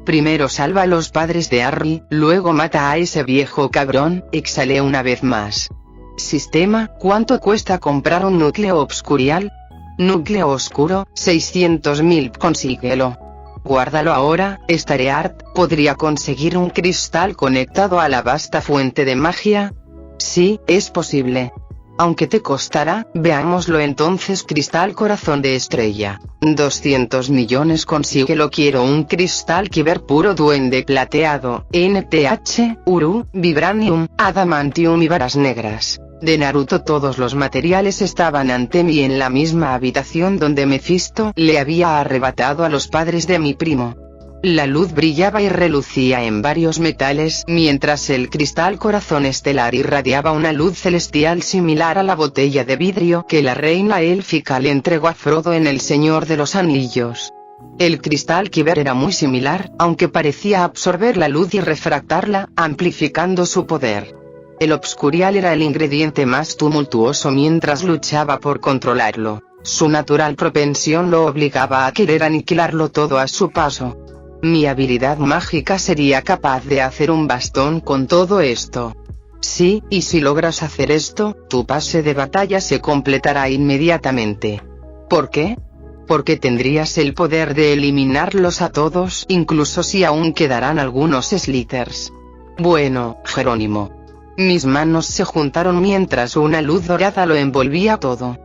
Primero salva a los padres de Harry, luego mata a ese viejo cabrón, exhalé una vez más. Sistema, ¿cuánto cuesta comprar un núcleo obscurial? Núcleo oscuro, 600.000, consíguelo. Guárdalo ahora, estaré art, ¿podría conseguir un cristal conectado a la vasta fuente de magia? Sí, es posible. Aunque te costará, veámoslo entonces. Cristal corazón de estrella. 200 millones, consíguelo. Quiero un cristal Kyber puro duende plateado, NTH, Uru, Vibranium, Adamantium y varas negras. De Naruto. Todos los materiales estaban ante mí en la misma habitación donde Mephisto le había arrebatado a los padres de mi primo. La luz brillaba y relucía en varios metales, mientras el cristal corazón estelar irradiaba una luz celestial similar a la botella de vidrio que la reina élfica le entregó a Frodo en El Señor de los Anillos. El cristal Kyber era muy similar, aunque parecía absorber la luz y refractarla, amplificando su poder. El obscurial era el ingrediente más tumultuoso mientras luchaba por controlarlo. Su natural propensión lo obligaba a querer aniquilarlo todo a su paso. Mi habilidad mágica sería capaz de hacer un bastón con todo esto. Sí, y si logras hacer esto, tu pase de batalla se completará inmediatamente. ¿Por qué? Porque tendrías el poder de eliminarlos a todos, incluso si aún quedarán algunos Slithers. Bueno, Jerónimo. Mis manos se juntaron mientras una luz dorada lo envolvía todo.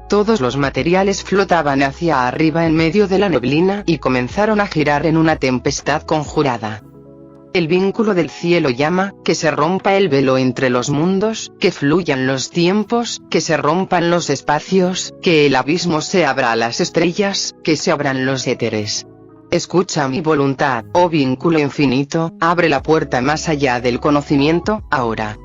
Todos los materiales flotaban hacia arriba en medio de la neblina y comenzaron a girar en una tempestad conjurada. El vínculo del cielo llama, que se rompa el velo entre los mundos, que fluyan los tiempos, que se rompan los espacios, que el abismo se abra a las estrellas, que se abran los éteres. Escucha mi voluntad, oh vínculo infinito, abre la puerta más allá del conocimiento, ahora.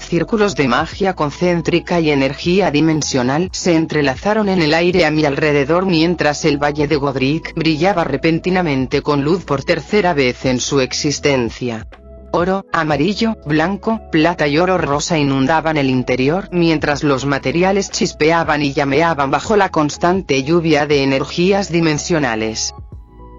Círculos de magia concéntrica y energía dimensional se entrelazaron en el aire a mi alrededor mientras el valle de Godric brillaba repentinamente con luz por tercera vez en su existencia. Oro, amarillo, blanco, plata y oro rosa inundaban el interior mientras los materiales chispeaban y llameaban bajo la constante lluvia de energías dimensionales.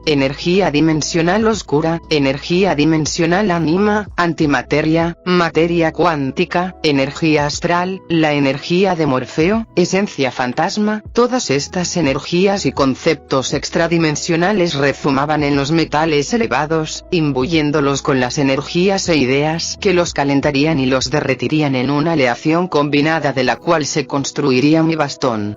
Energía dimensional oscura, energía dimensional anima, antimateria, materia cuántica, energía astral, la energía de Morfeo, esencia fantasma, todas estas energías y conceptos extradimensionales rezumaban en los metales elevados, imbuyéndolos con las energías e ideas que los calentarían y los derretirían en una aleación combinada de la cual se construiría mi bastón.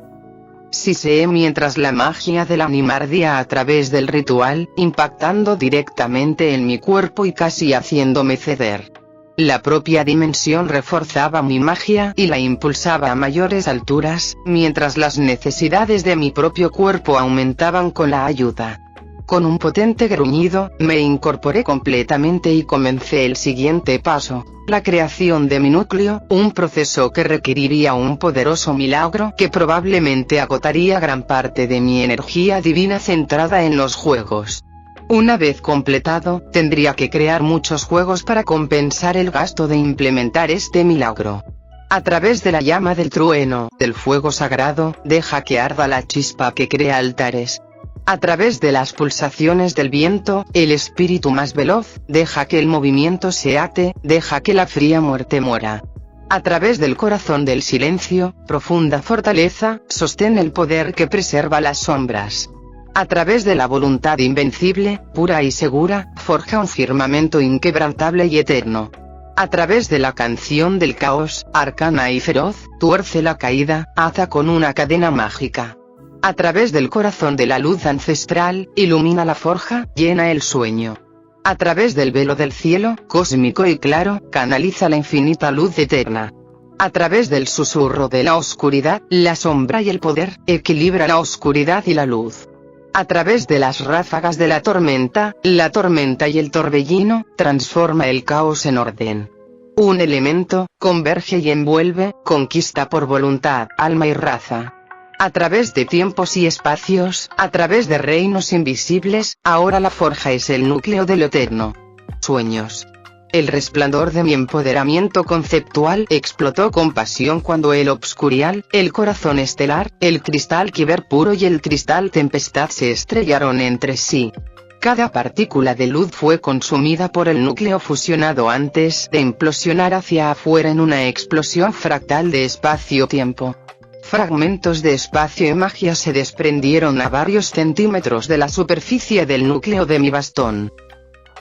Siseé mientras la magia del anima ardía a través del ritual, impactando directamente en mi cuerpo y casi haciéndome ceder. La propia dimensión reforzaba mi magia y la impulsaba a mayores alturas, mientras las necesidades de mi propio cuerpo aumentaban con la ayuda. Con un potente gruñido, me incorporé completamente y comencé el siguiente paso, la creación de mi núcleo, un proceso que requeriría un poderoso milagro que probablemente agotaría gran parte de mi energía divina centrada en los juegos. Una vez completado, tendría que crear muchos juegos para compensar el gasto de implementar este milagro. A través de la llama del trueno, del fuego sagrado, deja que arda la chispa que crea altares. A través de las pulsaciones del viento, el espíritu más veloz, deja que el movimiento se ate, deja que la fría muerte muera. A través del corazón del silencio, profunda fortaleza, sostén el poder que preserva las sombras. A través de la voluntad invencible, pura y segura, forja un firmamento inquebrantable y eterno. A través de la canción del caos, arcana y feroz, tuerce la caída, ata con una cadena mágica. A través del corazón de la luz ancestral, ilumina la forja, llena el sueño. A través del velo del cielo, cósmico y claro, canaliza la infinita luz eterna. A través del susurro de la oscuridad, la sombra y el poder, equilibra la oscuridad y la luz. A través de las ráfagas de la tormenta y el torbellino, transforma el caos en orden. Un elemento, converge y envuelve, conquista por voluntad, alma y raza. A través de tiempos y espacios, a través de reinos invisibles, ahora la forja es el núcleo de lo eterno. Sueños. El resplandor de mi empoderamiento conceptual explotó con pasión cuando el obscurial, el corazón estelar, el cristal Kyber puro y el cristal tempestad se estrellaron entre sí. Cada partícula de luz fue consumida por el núcleo fusionado antes de implosionar hacia afuera en una explosión fractal de espacio-tiempo. Fragmentos de espacio y magia se desprendieron a varios centímetros de la superficie del núcleo de mi bastón.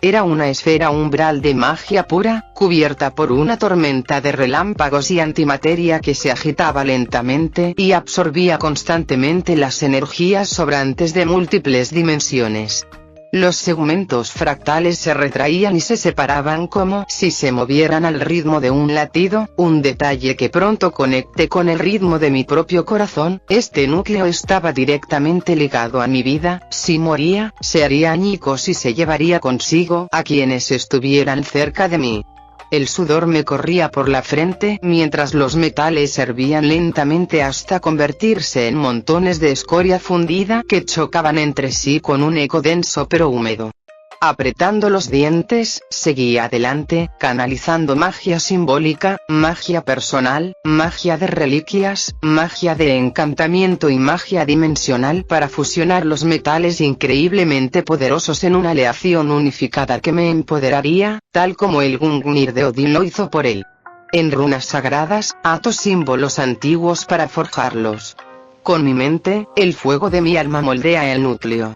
Era una esfera umbral de magia pura, cubierta por una tormenta de relámpagos y antimateria que se agitaba lentamente y absorbía constantemente las energías sobrantes de múltiples dimensiones. Los segmentos fractales se retraían y se separaban como si se movieran al ritmo de un latido, un detalle que pronto conecté con el ritmo de mi propio corazón. Este núcleo estaba directamente ligado a mi vida, si moría, se haría añicos y se llevaría consigo a quienes estuvieran cerca de mí. El sudor me corría por la frente mientras los metales hervían lentamente hasta convertirse en montones de escoria fundida que chocaban entre sí con un eco denso pero húmedo. Apretando los dientes, seguí adelante, canalizando magia simbólica, magia personal, magia de reliquias, magia de encantamiento y magia dimensional para fusionar los metales increíblemente poderosos en una aleación unificada que me empoderaría, tal como el Gungnir de Odín lo hizo por él. En runas sagradas, ato símbolos antiguos para forjarlos. Con mi mente, el fuego de mi alma moldea el núcleo.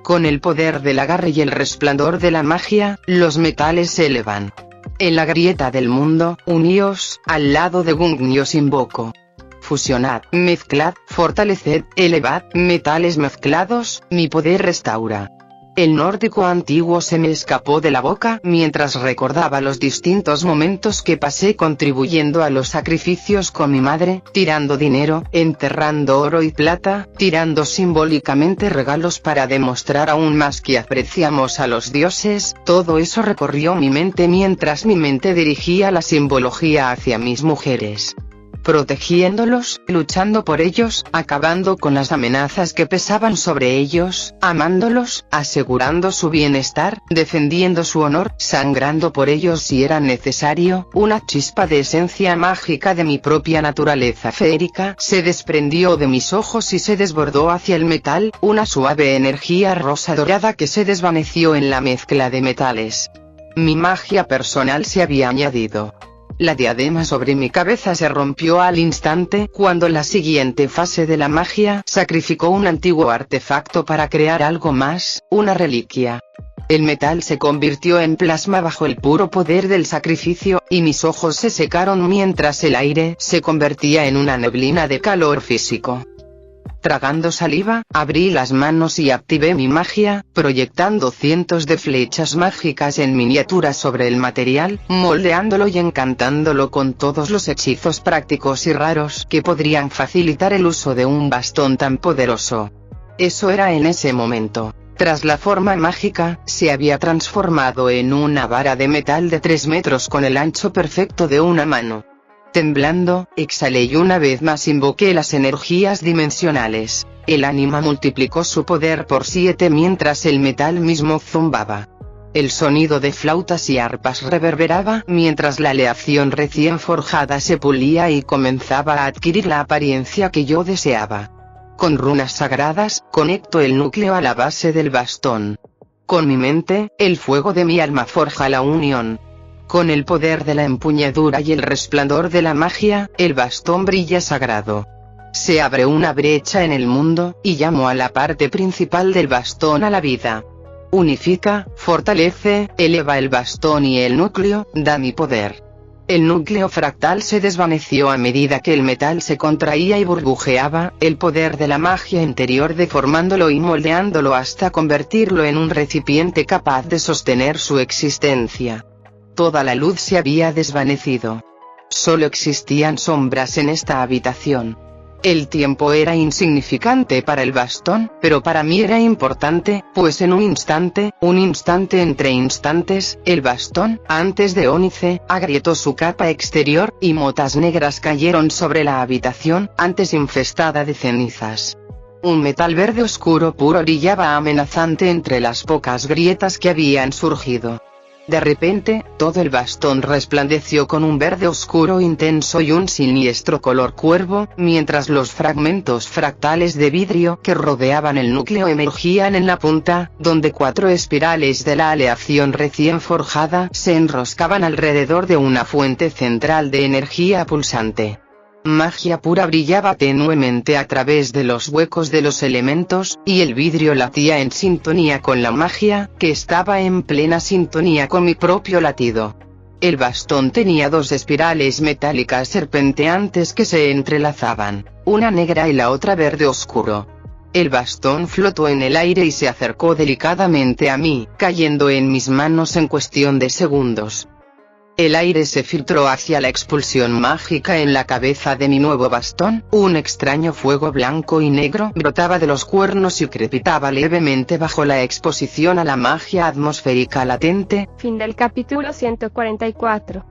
Con el poder del agarre y el resplandor de la magia, los metales se elevan. En la grieta del mundo, uníos, al lado de Gungnir os invoco. Fusionad, mezclad, fortaleced, elevad, metales mezclados, mi poder restaura. El nórdico antiguo se me escapó de la boca mientras recordaba los distintos momentos que pasé contribuyendo a los sacrificios con mi madre, tirando dinero, enterrando oro y plata, tirando simbólicamente regalos para demostrar aún más que apreciamos a los dioses. Todo eso recorrió mi mente mientras mi mente dirigía la simbología hacia mis mujeres. Protegiéndolos, luchando por ellos, acabando con las amenazas que pesaban sobre ellos, amándolos, asegurando su bienestar, defendiendo su honor, sangrando por ellos si era necesario. Una chispa de esencia mágica de mi propia naturaleza feérica se desprendió de mis ojos y se desbordó hacia el metal, una suave energía rosa dorada que se desvaneció en la mezcla de metales. Mi magia personal se había añadido. La diadema sobre mi cabeza se rompió al instante cuando la siguiente fase de la magia sacrificó un antiguo artefacto para crear algo más, una reliquia. El metal se convirtió en plasma bajo el puro poder del sacrificio, y mis ojos se secaron mientras el aire se convertía en una neblina de calor físico. Tragando saliva, abrí las manos y activé mi magia, proyectando cientos de flechas mágicas en miniatura sobre el material, moldeándolo y encantándolo con todos los hechizos prácticos y raros que podrían facilitar el uso de un bastón tan poderoso. Eso era en ese momento. Tras la forma mágica, se había transformado en una vara de metal de 3 metros con el ancho perfecto de una mano. Temblando, exhalé y una vez más invoqué las energías dimensionales. El ánima multiplicó su poder por 7 mientras el metal mismo zumbaba. El sonido de flautas y arpas reverberaba mientras la aleación recién forjada se pulía y comenzaba a adquirir la apariencia que yo deseaba. Con runas sagradas, conecto el núcleo a la base del bastón. Con mi mente, el fuego de mi alma forja la unión. Con el poder de la empuñadura y el resplandor de la magia, el bastón brilla sagrado. Se abre una brecha en el mundo, y llamo a la parte principal del bastón a la vida. Unifica, fortalece, eleva el bastón y el núcleo, da mi poder. El núcleo fractal se desvaneció a medida que el metal se contraía y burbujeaba, el poder de la magia interior deformándolo y moldeándolo hasta convertirlo en un recipiente capaz de sostener su existencia. Toda la luz se había desvanecido. Solo existían sombras en esta habitación. El tiempo era insignificante para el bastón, pero para mí era importante, pues en un instante entre instantes, el bastón, antes de ónice, agrietó su capa exterior, y motas negras cayeron sobre la habitación, antes infestada de cenizas. Un metal verde oscuro puro brillaba amenazante entre las pocas grietas que habían surgido. De repente, todo el bastón resplandeció con un verde oscuro intenso y un siniestro color cuervo, mientras los fragmentos fractales de vidrio que rodeaban el núcleo emergían en la punta, donde 4 espirales de la aleación recién forjada se enroscaban alrededor de una fuente central de energía pulsante. Magia pura brillaba tenuemente a través de los huecos de los elementos, y el vidrio latía en sintonía con la magia, que estaba en plena sintonía con mi propio latido. El bastón tenía 2 espirales metálicas serpenteantes que se entrelazaban, una negra y la otra verde oscuro. El bastón flotó en el aire y se acercó delicadamente a mí, cayendo en mis manos en cuestión de segundos. El aire se filtró hacia la expulsión mágica en la cabeza de mi nuevo bastón, un extraño fuego blanco y negro brotaba de los cuernos y crepitaba levemente bajo la exposición a la magia atmosférica latente. Fin del capítulo 144.